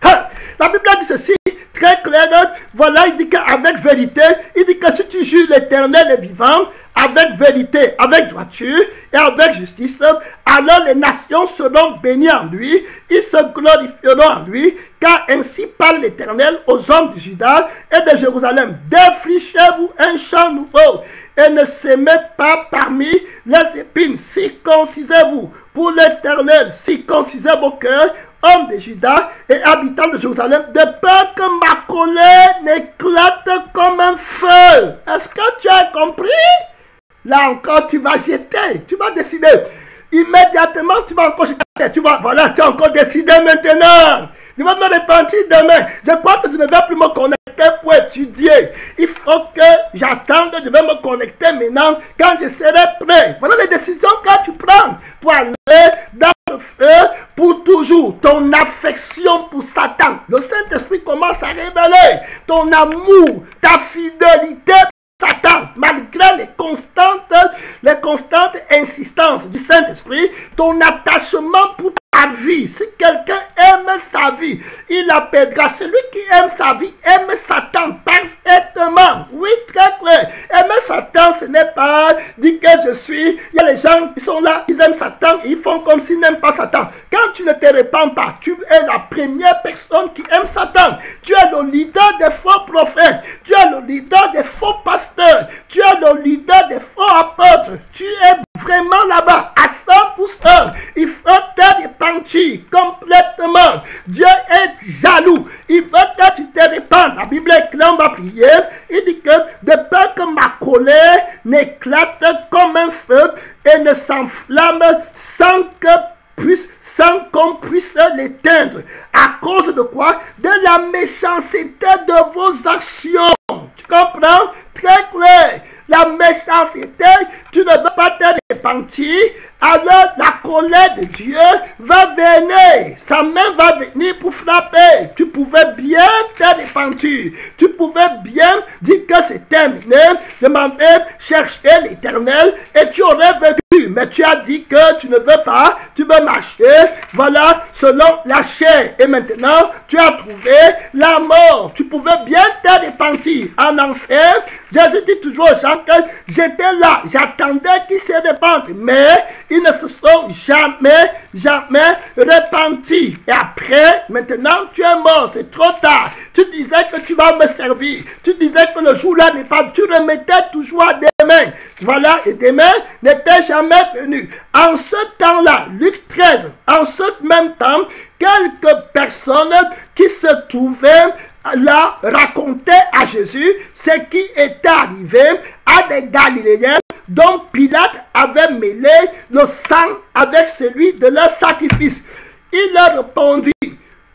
Speaker 1: La Bible dit ceci, très clair, voilà, il dit qu'avec vérité, il dit que si tu jures l'Éternel est vivant, avec vérité, avec droiture et avec justice, alors les nations seront bénies en lui, ils se glorifieront en lui, car ainsi parle l'Éternel aux hommes de Juda et de Jérusalem. Défrichez-vous un champ nouveau et ne s'aimez pas parmi les épines. Circoncisez-vous pour l'Éternel, circoncisez vos cœurs, hommes de Juda et habitants de Jérusalem, de peur que ma colère n'éclate comme un feu. Est-ce que tu as compris? Là encore, tu vas jeter, tu vas décider. Immédiatement, tu vas encore jeter. Tu vas, voilà, tu as encore décidé maintenant. Je vais me repentir demain. Je crois que je ne vais plus me connecter pour étudier. Il faut que j'attende, je vais me connecter maintenant quand je serai prêt. Voilà les décisions que tu prends pour aller dans le feu pour toujours. Ton affection pour Satan. Le Saint-Esprit commence à révéler ton amour, ta fidélité pour Satan. Malgré les constantes insistances du Saint-Esprit, ton attachement pour ta vie. Si quelqu'un aime sa vie, il la perdra. Celui qui aime sa vie aime Satan parfaitement. Oui, très clair. Aimer Satan, ce n'est pas dire que je suis. Il y a les gens qui sont là, ils aiment Satan, ils font comme s'ils n'aiment pas Satan. Quand tu ne te répands pas, tu es la première personne qui aime Satan. Tu es le leader des faux prophètes. Tu es le leader des faux pasteurs. Tu es le leader des faux apôtres. Tu es vraiment là-bas à 100%. Il faut te repentir complètement. Dieu est jaloux. Il veut que tu te répandes. La Bible est claire, on va prier. Il dit que de peur que ma colère n'éclate comme un feu et ne s'enflamme sans qu'on puisse l'éteindre. À cause de quoi? De la méchanceté de vos actions. Tu comprends? Très clair. La méchanceté, tu ne veux pas te repentir, alors la colère de Dieu va venir. Sa main va venir pour frapper. Tu pouvais bien te repentir. Tu pouvais bien dire que c'est terminé. Je m'en vais chercher l'Éternel et tu aurais vécu. Mais tu as dit que tu ne veux pas. Tu veux marcher. Voilà, selon la chair. Et maintenant, tu as trouvé la mort. Tu pouvais bien te repentir. En enfer, Jésus dit toujours aux gens que j'étais là. J'attendais qu'ils se repentent. Mais ils ne se sont jamais repentis. Et après, maintenant, tu es mort. C'est trop tard. Tu disais que tu vas me servir. Tu disais que le jour-là n'est pas... Tu remettais toujours à demain. Voilà, et demain n'était jamais venu. En ce temps-là, Luc 13, en ce même temps, quelques personnes qui se trouvaient là racontaient à Jésus ce qui était arrivé à des Galiléens dont Pilate avait mêlé le sang avec celui de leur sacrifice. Il leur répondit: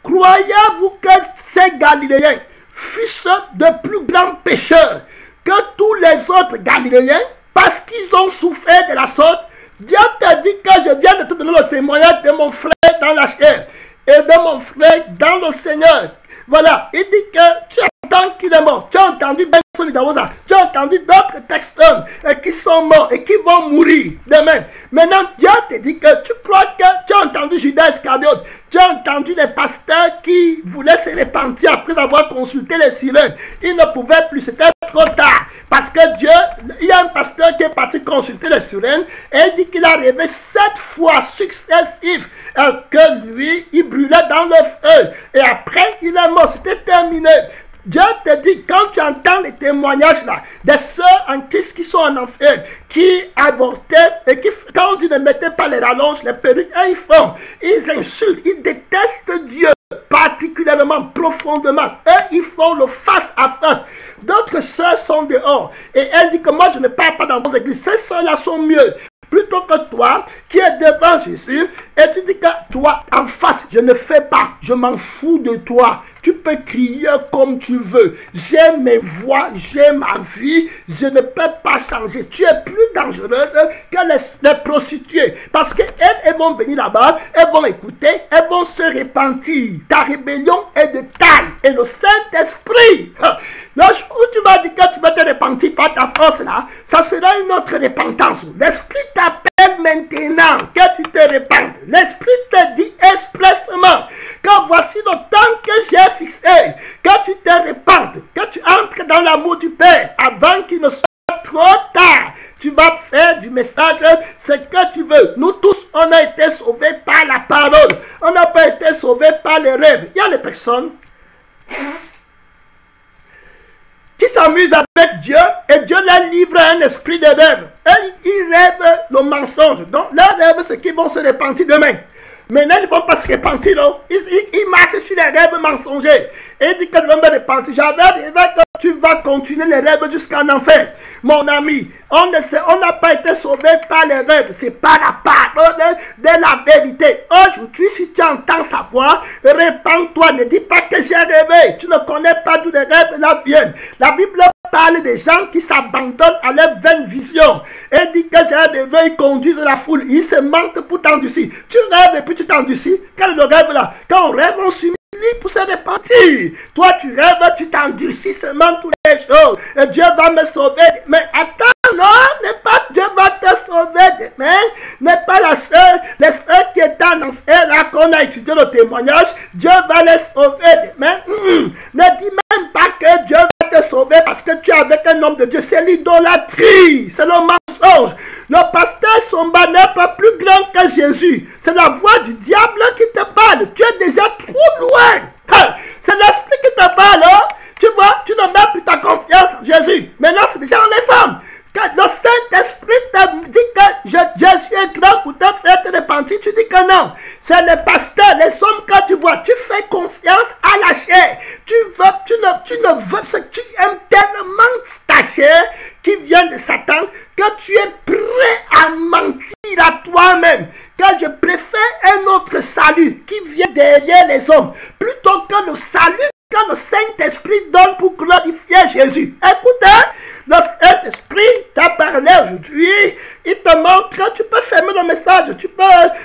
Speaker 1: croyez-vous que ces Galiléens fussent de plus grands pécheurs que tous les autres Galiléens parce qu'ils ont souffert de la sorte? Dieu t'a dit que je viens de te donner le témoignage de mon frère dans la chair et de mon frère dans le Seigneur. Voilà, il dit que tu entends qu'il est mort. Tu as entendu Benson Idawosa, tu as entendu d'autres personnes qui sont morts et qui vont mourir demain. Maintenant, Dieu te dit que tu crois que tu as entendu Judas Iscariote, tu as entendu les pasteurs qui voulaient se repentir après avoir consulté les sirènes. Ils ne pouvaient plus, c'était trop tard. Parce que Dieu, il y a un pasteur qui est parti consulter les sirènes et il dit qu'il a rêvé 7 fois successifs que lui, il brûlait dans le feu. Et après, il est mort, c'était terminé. Dieu te dit, quand tu entends les témoignages là, des sœurs en Christ qui sont en enfer, qui avortaient, et qui, quand on dit ne mettez pas les rallonges, les perruques, ils font, ils insultent, ils détestent Dieu, particulièrement, profondément. Eux, ils font le face à face. D'autres sœurs sont dehors. Et elle dit que moi, je ne parle pas dans vos églises. Ces sœurs-là sont mieux. Plutôt que toi, qui es devant Jésus, et tu dis que toi, en face, je ne fais pas, je m'en fous de toi. Tu peux crier comme tu veux. J'ai mes voix, j'ai ma vie, je ne peux pas changer. Tu es plus dangereuse que les prostituées. Parce qu'elles vont venir là-bas, elles vont écouter, elles vont se repentir. Ta rébellion est de taille. Et le Saint-Esprit, le jour où tu vas dire que tu vas te repentir par ta force là, ça sera une autre repentance. L'Esprit t'appelle maintenant que tu te repentes. L'Esprit te dit expressement que voici le temps que j'ai fixé, que tu te repentes, que tu entres dans l'amour du Père avant qu'il ne soit trop tard. Tu vas faire du message ce que tu veux. Nous tous, on a été sauvés par la parole. On n'a pas été sauvés par les rêves. Il y a des personnes qui s'amusent avec Dieu et Dieu leur livre un esprit de rêve. Et ils rêvent le mensonge. Donc, leur rêve, c'est qu'ils vont se repentir demain. Maintenant, ils ne vont pas se repentir. Ils marchent sur les rêves mensongers. Et ils disent que je vais me repentir. J'avais rêvé que tu vas continuer les rêves jusqu'en enfer. Mon ami, on n'a pas été sauvé par les rêves. C'est par la parole de la vérité. Aujourd'hui, si tu entends sa voix, répands-toi. Ne dis pas que j'ai rêvé. Tu ne connais pas d'où les rêves là viennent. La Bible parle des gens qui s'abandonnent à leurs vaines visions. Et dit que j'ai rêvé, ils conduisent la foule. Ils se mentent pour t'endurcir. Tu rêves et puis tu t'endurcis. Quel est le rêve là? Quand on rêve, on s'humilie pour se repentir. Toi, tu rêves, tu t'endurcis seulement toutes les choses. Et Dieu va me sauver. Mais attends, non, n'est pas Dieu va te sauver demain. N'est pas les sœurs qui étaient en enfer là qu'on a étudié le témoignage. Dieu va les sauver demain. Ne dis même pas que Dieu va te sauver parce que tu es avec un homme de Dieu. C'est l'idolâtrie. C'est le mensonge. Le pasteur Somba n'est pas plus grand que Jésus. C'est la voix du diable qui te parle. Tu es déjà trop loin. C'est l'esprit qui te parle. Tu vois, tu ne mets plus ta confiance en Jésus. Maintenant, c'est déjà en décembre. Quand le Saint-Esprit te dit que Jésus est grand pour te faire te repentir, tu dis que non. C'est les pasteurs, les hommes que tu vois. Tu fais confiance à la chair. Tu ne veux, tu aimes tellement ta chair qui vient de Satan que tu es prêt à mentir à toi-même. Que je préfère un autre salut qui vient derrière les hommes plutôt que le salut que le Saint-Esprit donne pour glorifier Jésus. Écoutez, le Saint-Esprit t'a parlé aujourd'hui, il te montre, tu peux fermer le message, tu peux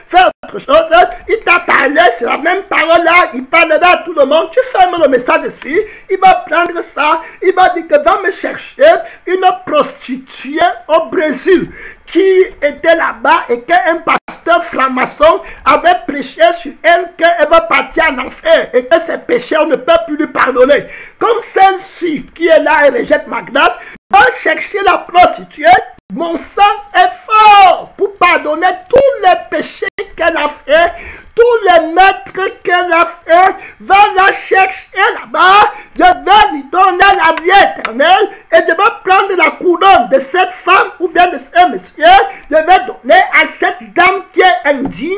Speaker 1: faire autre chose, il t'a parlé, c'est la même parole-là, il parlera à tout le monde, tu fermes le message ici, il va prendre ça, il va dire que va me chercher une prostituée au Brésil qui était là-bas et qu'un pasteur franc-maçon avait prêché sur elle qu'elle va partir en enfer et que ses pécheurs ne peuvent plus lui pardonner. Comme celle-ci qui est là et rejette ma grâce, va chercher la prostituée. Mon sang est fort pour pardonner tous les péchés qu'elle a fait, tous les maîtres qu'elle a fait. Va la chercher là-bas. Je vais lui donner la vie éternelle et je vais prendre la couronne de cette femme ou bien de ce monsieur. Je vais donner à cette dame qui est indigne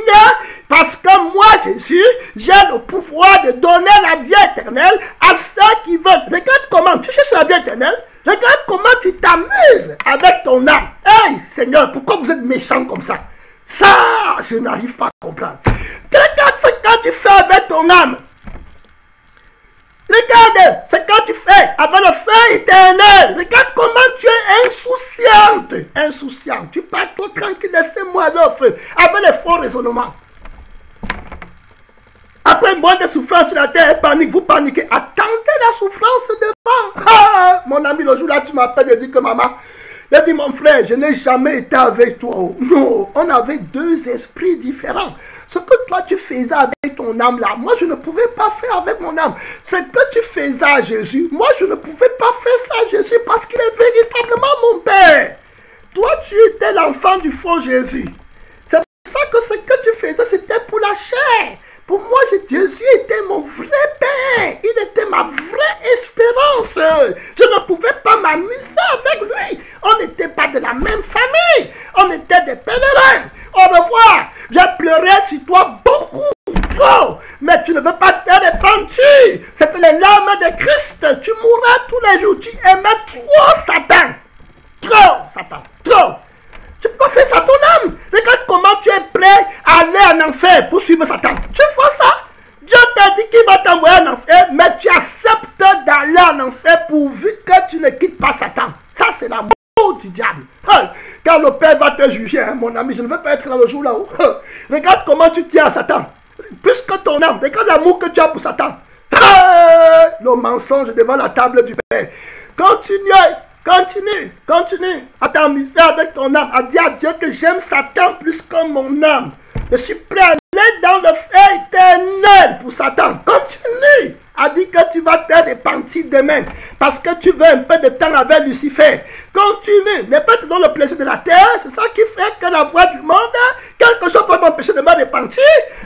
Speaker 1: parce que moi, Jésus, j'ai le pouvoir de donner la vie éternelle à ceux qui veulent. Regarde comment tu cherches la vie éternelle. Regarde comment tu t'amuses avec ton âme. Hey, Seigneur, pourquoi vous êtes méchant comme ça? Ça, je n'arrive pas à comprendre. Regarde ce que tu fais avec ton âme. Regarde ce que tu fais avec le feu éternel. Regarde comment tu es insouciante. Insouciante. Tu pars toi tranquille, laissez-moi l'offre. Avec les faux raisonnements. Après moins de souffrance sur la terre, panique, vous paniquez. Attendez la souffrance devant. Ah, mon ami, le jour là, tu m'appelles et dis que maman, j'ai dit mon frère, je n'ai jamais été avec toi. Non, on avait deux esprits différents. Ce que toi tu faisais avec ton âme là, moi je ne pouvais pas faire avec mon âme. Ce que tu faisais à Jésus, moi je ne pouvais pas faire ça à Jésus parce qu'il est véritablement mon Père. Toi tu étais l'enfant du faux Jésus. C'est pour ça que ce que tu faisais c'était pour la chair. Pour moi, Jésus était mon vrai Père. Il était ma vraie espérance. Je ne pouvais pas m'amuser avec lui. On n'était pas de la même famille. On était des pèlerins. Au revoir. J'ai pleuré sur toi beaucoup, trop. Mais tu ne veux pas te repentir. C'était les larmes de Christ. Tu mourras tous les jours. Tu aimais trop Satan. Trop, Satan. Trop. Tu peux pas faire ça à ton âme. Regarde comment tu es prêt à aller en enfer pour suivre Satan. Tu vois ça? Dieu t'a dit qu'il va t'envoyer en enfer, mais tu acceptes d'aller en enfer pourvu que tu ne quittes pas Satan. Ça, c'est l'amour du diable. Quand le Père va te juger, hein, mon ami, je ne veux pas être dans le jour là-haut. Regarde comment tu tiens à Satan. Plus que ton âme, regarde l'amour que tu as pour Satan. Le mensonge devant la table du Père. Continue. Continue à t'amuser avec ton âme, à dire à Dieu que j'aime Satan plus que mon âme. Je suis prêt à aller dans le feu éternel pour Satan. Continue à dire que tu vas te repentir demain parce que tu veux un peu de temps avec Lucifer. Continue, ne pas te donner le plaisir de la terre. C'est ça qui fait que la voix du monde, quelque chose peut m'empêcher de me repentir.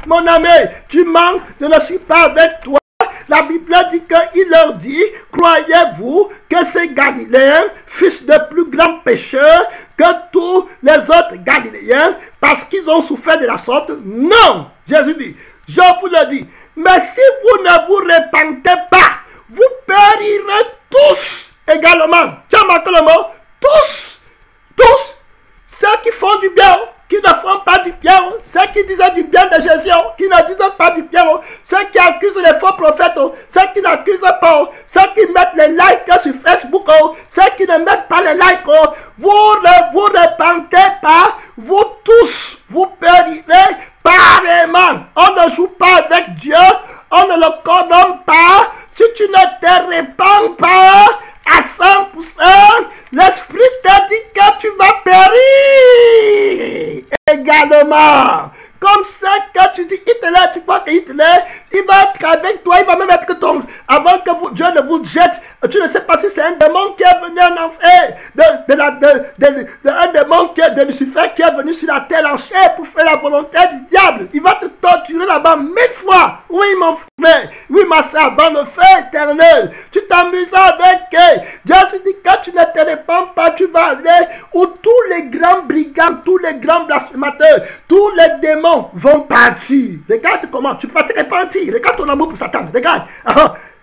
Speaker 1: Mon ami, tu manques, je ne suis pas avec toi. La Bible dit qu'il leur dit, croyez-vous que ces Galiléens, fils de plus grands pécheurs que tous les autres Galiléens, parce qu'ils ont souffert de la sorte? Non! Jésus dit, je vous le dis, mais si vous ne vous repentez pas, vous périrez tous également. Tu as marqué le mot? Tous! Ceux qui font du bien, qui ne font pas du bien, ceux qui disaient du bien de Jésus, qui ne disent pas du bien, ceux qui accusent les faux prophètes, ceux qui n'accusent pas, ceux qui mettent les likes sur Facebook, ceux qui ne mettent pas les likes, vous ne vous repentez pas, vous tous, vous périrez pareillement. On ne joue pas avec Dieu, on ne le condamne pas. Si tu ne te repens pas à 100%, l'Esprit te dit que tu vas périr également. Comme ça que tu dis Hitler, tu crois que Hitler, il va être avec toi, il va même être ton... Avant que Dieu ne vous jette, tu ne sais pas si c'est un démon qui est venu en enfer, un démon qui est de Lucifer qui est venu sur la terre en chair pour faire la volonté du diable. Il va te torturer là-bas 1000 fois. Oui, mon frère, oui, ma soeur, avant le feu éternel. Tu t'amuses avec eux. Dieu se dit que tu ne te répands pas, tu vas aller où tous les grands brigands, tous les grands blasphémateurs, tous les démons vont partir. Regarde comment tu peux te repentir. Regarde ton amour pour Satan. Regarde.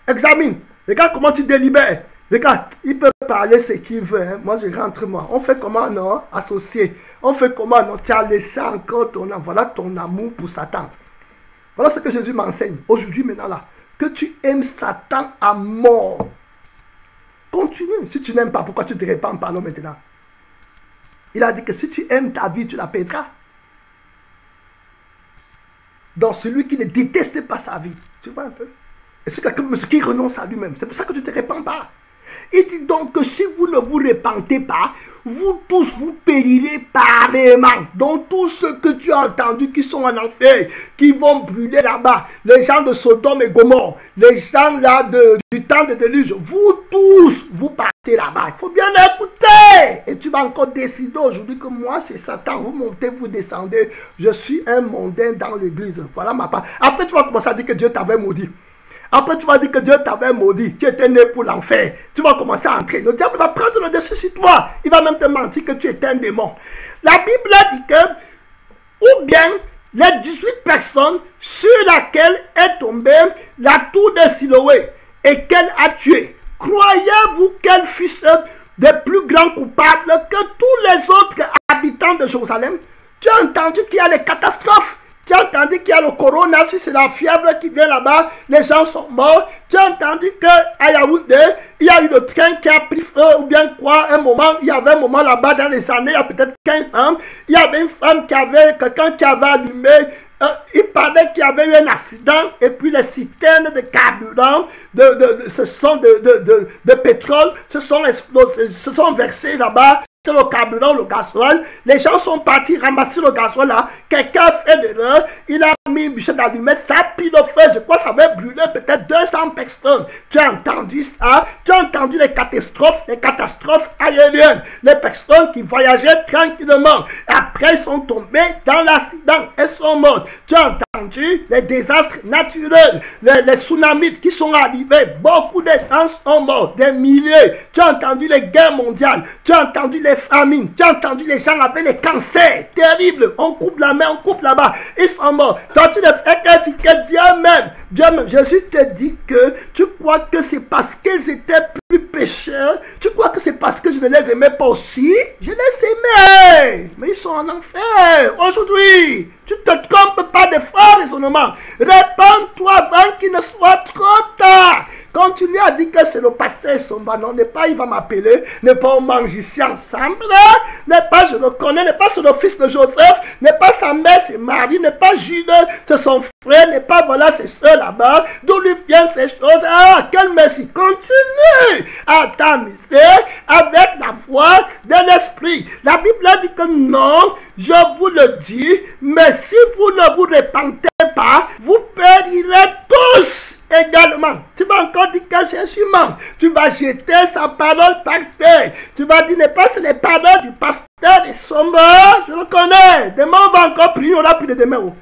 Speaker 1: Examine. Regarde comment tu délibères. Regarde, il peut parler ce qu'il veut. Hein. Moi, je rentre moi. On fait comment, non? Associé. On fait comment, non? Tu as laissé encore ton amour. Voilà ton amour pour Satan. Voilà ce que Jésus m'enseigne. Aujourd'hui, maintenant, là. Que tu aimes Satan à mort. Continue. Si tu n'aimes pas, pourquoi tu te répands par là maintenant? Il a dit que si tu aimes ta vie, tu la perdras. Donc, celui qui ne déteste pas sa vie. Tu vois un peu? Et c'est quelqu'un qui renonce à lui-même. C'est pour ça que tu ne te répands pas. Il dit donc que si vous ne vous repentez pas, vous tous vous périrez pareillement. Donc tous ceux que tu as entendus qui sont en enfer, qui vont brûler là-bas, les gens de Sodome et Gomorrhe, les gens là du temps de déluge, vous tous, vous partez là-bas. Il faut bien écouter. Et tu vas encore décider aujourd'hui que moi c'est Satan. Vous montez, vous descendez. Je suis un mondain dans l'église. Voilà ma part. Après tu vas commencer à dire que Dieu t'avait maudit. Après, tu vas dire que Dieu t'avait maudit. Tu étais né pour l'enfer. Tu vas commencer à entrer. Le diable va prendre le dessus sur toi. Il va même te mentir que tu étais un démon. La Bible dit que, ou bien, les 18 personnes sur laquelle est tombée la tour de Siloé et qu'elle a tué. Croyez-vous qu'elle fut des plus grands coupables que tous les autres habitants de Jérusalem? Tu as entendu qu'il y a des catastrophes Tu as entendu qu'il y a le corona, si c'est la fièvre qui vient là-bas, les gens sont morts. Tu as entendu qu'à Yaoundé, il y a eu le train qui a pris feu ou bien quoi, un moment, il y avait un moment là-bas dans les années, il y a peut-être 15 ans, il y avait une femme quelqu'un qui avait allumé, il parlait qu'il y avait eu un accident et puis les citernes de carburant, de pétrole se sont explosées, se sont versées là-bas. Le carburant, le gasoil, les gens sont partis ramasser le gasoil là, quelqu'un a fait l'erreur, il a mis une bûche d'allumette, ça a pris le feu, je crois que ça avait brûlé peut-être 200 personnes. Tu as entendu ça? Tu as entendu les catastrophes aériennes, les personnes qui voyageaient tranquillement, après ils sont tombés dans l'accident, elles sont mortes. Tu as entendu les désastres naturels, les tsunamis qui sont arrivés, beaucoup de gens sont morts, des milliers. Tu as entendu les guerres mondiales, tu as entendu les famines, tu as entendu les gens avec les cancers terribles, on coupe la main, on coupe là-bas, ils sont morts. Toi tu ne fais que Dieu même, Jésus te dit que tu crois que c'est parce qu'ils étaient plus pécheurs, tu crois que c'est parce que je ne les aimais pas aussi, je les aimais, mais ils sont en enfer. Aujourd'hui, tu ne te trompes pas de fort raisonnement, répands-toi avant qu'il ne soit trop tard. Continue à dire que c'est le pasteur Somba. Non, n'est pas il va m'appeler, n'est pas on mange ici ensemble, n'est pas je le connais, n'est pas c'est le fils de Joseph, n'est pas sa mère, c'est Marie, n'est pas Judas, c'est son frère, n'est pas voilà ses soeurs là-bas, d'où lui viennent ces choses. Ah, quel merci. Continue à t'amuser avec la voix de l'esprit. La Bible dit que non, je vous le dis, mais si vous ne vous repentez pas, vous périrez tous. Également, tu vas encore dire que Jésus ment. Tu vas jeter sa parole par terre. Tu vas dire, n'est pas c'est les paroles du pasteur et Somba. Je le connais. Demain, on va encore prier, il n'y aura plus de demain.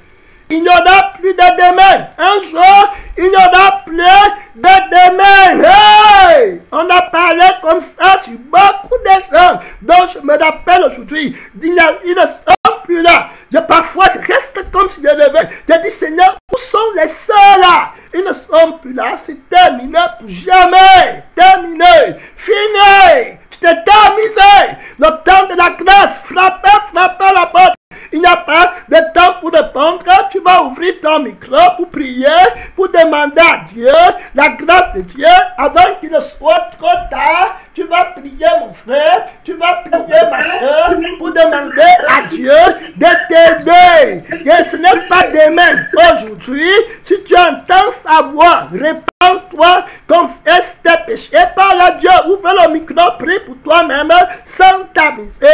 Speaker 1: Il n'y aura plus de demain. Un jour, il n'y aura plus de demain. Hey! On a parlé comme ça sur beaucoup de gens. Donc, je me rappelle aujourd'hui, ils ne sont plus là. Parfois, je reste comme si je devais. Je dis, Seigneur, où sont les seuls là? Ils ne sont plus là, c'est terminé pour jamais. Terminé, fini. Tu t'es amusé. Le temps de la grâce, frapper la porte. Il n'y a pas de temps pour répondre. Tu vas ouvrir ton micro pour prier, pour demander à Dieu la grâce de Dieu avant qu'il ne soit trop tard. Tu vas prier mon frère, tu vas prier ma soeur pour demander à Dieu de t'aider. Et ce n'est pas demain. Aujourd'hui, si tu entends sa voix, répands-toi, confesse tes péchés, parle à Dieu, ouvre le micro, prie pour toi-même sans t'aviser.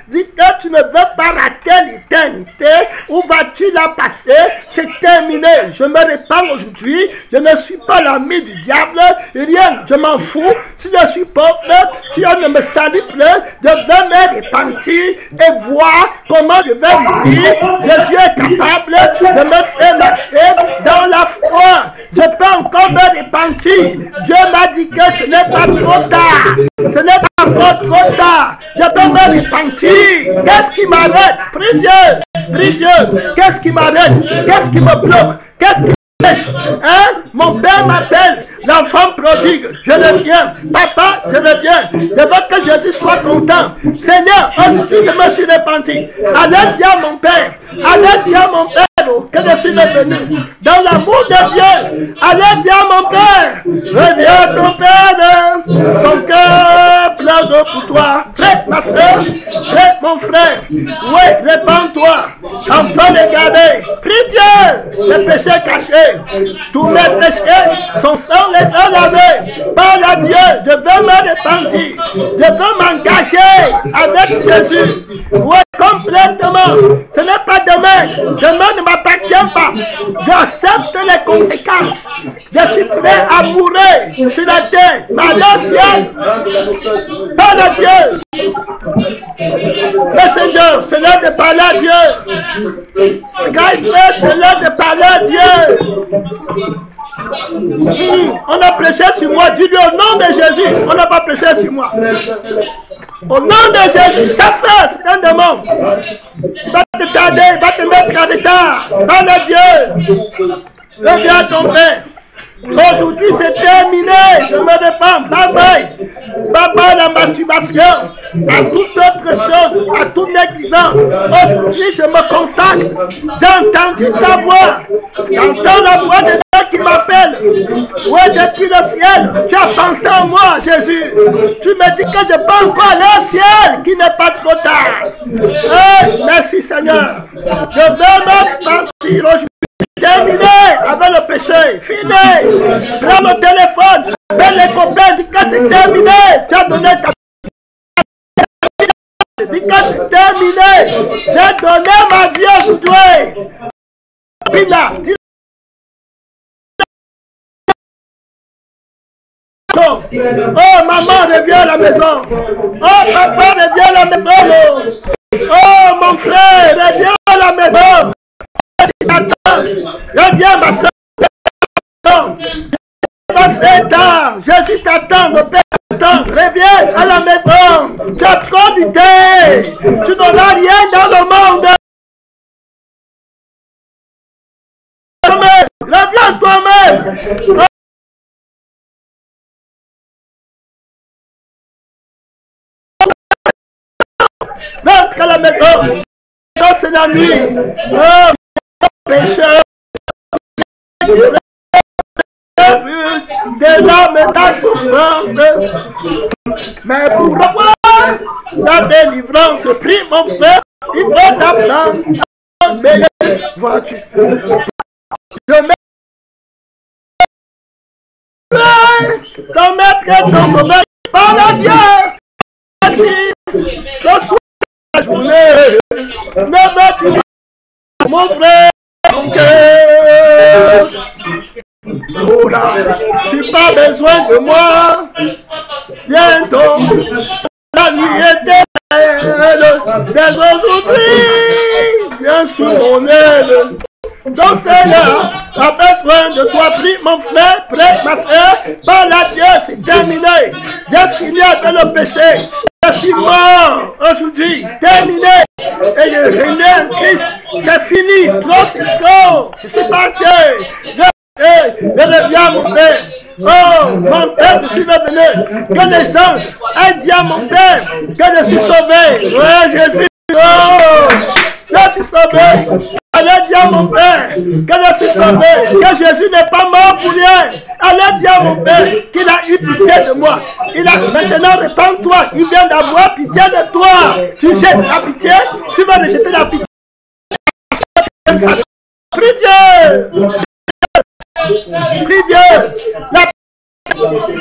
Speaker 1: Dis que tu ne veux pas rater l'éternité. Où vas-tu la passer? C'est terminé. Je me répands aujourd'hui. Je ne suis pas l'ami du diable. Rien, je m'en fous. Si je suis pauvre, si on ne me salue plus, je vais me repentir et voir comment je vais mourir. Jésus est capable de me faire marcher dans la foi. Je peux encore me repentir. Dieu m'a dit que ce n'est pas trop tard. Ce n'est pas encore trop tard. Je peux me repentir. Qu'est-ce qui m'arrête? Prie Dieu. Prie Dieu. Qu'est-ce qui m'arrête? Qu'est-ce qui me bloque? Qu'est-ce qui hein? Mon père m'appelle l'enfant prodigue. Je reviens. Papa, je reviens. Je veux que Jésus soit content. Seigneur, aujourd'hui je me suis repenti. Allez dire à mon père. Allez dire à mon père que je suis devenu. Dans l'amour de Dieu. Allez dire à mon père. Reviens ton père. Son cœur plein d'eau pour toi. Prête ma soeur. Prête mon frère. Oui, répands-toi. Enfin regardez. Prie Dieu. Les péchés cachés. Tous mes péchés sont sans les uns lavés. Par la Dieu, je veux me repentir. Je veux m'engager avec Jésus. Oui, complètement. Ce n'est pas demain. Demain ne m'appartient pas. J'accepte les conséquences. Je suis prêt à mourir sur la terre. Malheur ciel. Par la Dieu. Le Seigneur, c'est l'heure de parler à Dieu. Skype, c'est l'heure de parler à Dieu. On a prêché sur moi. Dis-lui au nom de Jésus. On n'a pas prêché sur moi. Au nom de Jésus, chasseur, c'est un démon. Va te tarder, va te mettre en retard. Parle à Dieu. Reviens à ton père. Aujourd'hui, c'est terminé. Je me répands. Bye bye. Bye bye la masturbation. À toute autre chose, à toute négligence. Aujourd'hui, je me consacre. J'ai entendu ta voix. J'entends la voix de Dieu qui m'appelle. Oui, depuis le ciel. Tu as pensé à moi, Jésus. Tu me dis que je peux encore aller au ciel, qu'il n'est pas trop tard. Hey, merci Seigneur. Je vais me partir aujourd'hui. Terminé avec le péché. Fini. Prends le téléphone. Appelle les copains. Dis que c'est terminé. Tu as donné ta... Dis que c'est terminé. J'ai donné ma vie aujourd'hui. Oh maman, reviens à la maison. Oh papa, reviens à la maison. Oh mon frère, reviens à la maison. Reviens ma soeur. Jésus t'attend, le Père t'attend. Reviens à la maison. Tu as trop d'idées. Tu n'auras rien dans le monde. Reviens toi-même. Rentre à la maison. C'est la nuit. Oh, pécheur. J'ai vu des larmes et ta souffrance. Mais pour avoir la délivrance, prie mon frère, il faut t'apprendre à obéir. Vois-tu? Je mets ton maître ton sauveur par la Dieu. Merci. Je suis la journée. Ne veux-tu pas, mon frère, mon cœur? Oh là, tu n'as pas besoin de moi. Bientôt, la nuit est éternelle. Dès aujourd'hui, viens sous mon aile. Donc Seigneur a besoin de toi. Prie mon frère, prie ma soeur. Par la Dieu, c'est terminé. J'ai fini avec le péché. Je suis mort aujourd'hui, terminé. Et je reviens en Christ. C'est fini. Trop, c'est trop. Je suis parti. Je reviens mon Père. Oh, mon Père, je suis revenu. Que les anges aient dit à mon Père que je suis sauvé. Oui, Jésus. Oh, je suis sauvé. Allez dire à mon Père que je suis sauvé, que Jésus n'est pas mort pour rien. Allez dire à mon Père qu'il a eu pitié de moi. Il a maintenant répands-toi. Il vient d'avoir pitié de toi. Tu jettes la pitié, tu vas rejeter la pitié. Prie Dieu. Prie Dieu.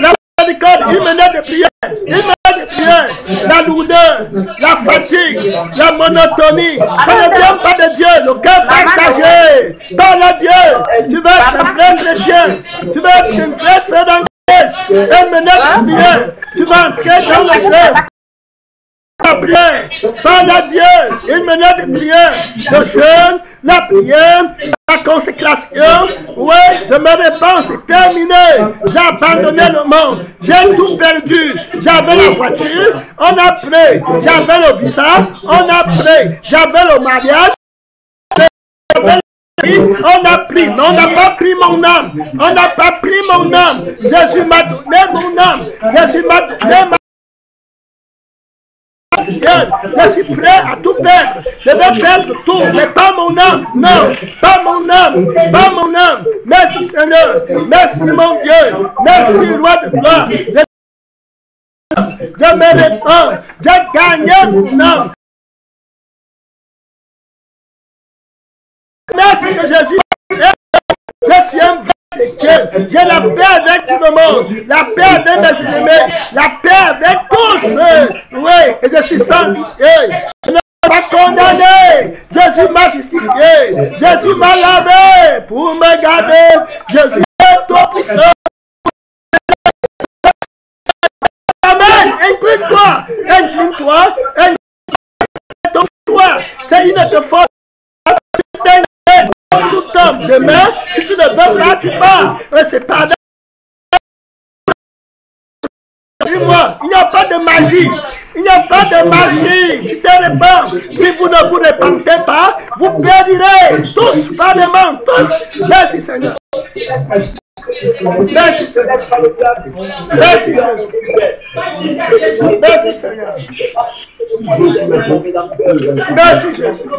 Speaker 1: La miséricorde, il menait des prières. Il menait des prières. La lourdeur, la fatigue, la monotonie. Ça ne vient pas de Dieu. Le cœur partagé. Par le Dieu. Tu veux être un vrai chrétien. Tu veux être une vraie sœur dans Christ. Et mener des prières. Tu vas entrer dans le ciel. La prière, par la Dieu, il menait des prières, le jeûne, la prière, la consécration. Oui, je me répands, c'est terminé. J'ai abandonné le monde, j'ai tout perdu. J'avais la voiture, on a pris. J'avais le visa, on a pris. J'avais le mariage, on a pris, mais on n'a pas pris mon âme. On n'a pas pris mon âme. Jésus m'a donné mon âme. Jésus m'a donné ma... Je suis prêt à tout perdre. Je vais perdre tout, mais pas mon âme. Non, pas mon âme. Pas mon âme. Merci Seigneur. Merci mon Dieu. Merci Roi de gloire. Je me répands. J'ai gagné mon âme. Merci que Jésus. Je suis un vrai chrétien. J'ai la paix avec tout le monde. La paix avec mes ennemis. La paix avec tous. Oui, et je suis sanctifié. Je ne suis pas condamné. Jésus m'a justifié. Jésus m'a lavé pour me garder. Jésus est tout puissant. Amen. Incline-toi. Incline-toi. Incline-toi. C'est une de force. Tout homme, demain, si tu ne veux pas, tu pars. C'est pas dis-moi, il n'y a pas de magie. Il n'y a pas de magie. Tu te répands. Si vous ne vous répandez pas, vous périrez. Tous, pas tous. Merci Seigneur. Merci Seigneur. Merci Jésus. Merci Seigneur. Merci Jésus.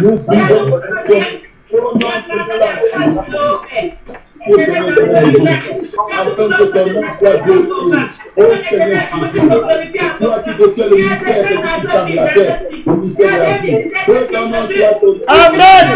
Speaker 2: Nous pouvons afin que ton nom soit glorifié. Ô Seigneur Jésus, toi qui détiens le mystère de la terre, le mystère de la vie, que ton nom soit glorifié.
Speaker 1: Amen.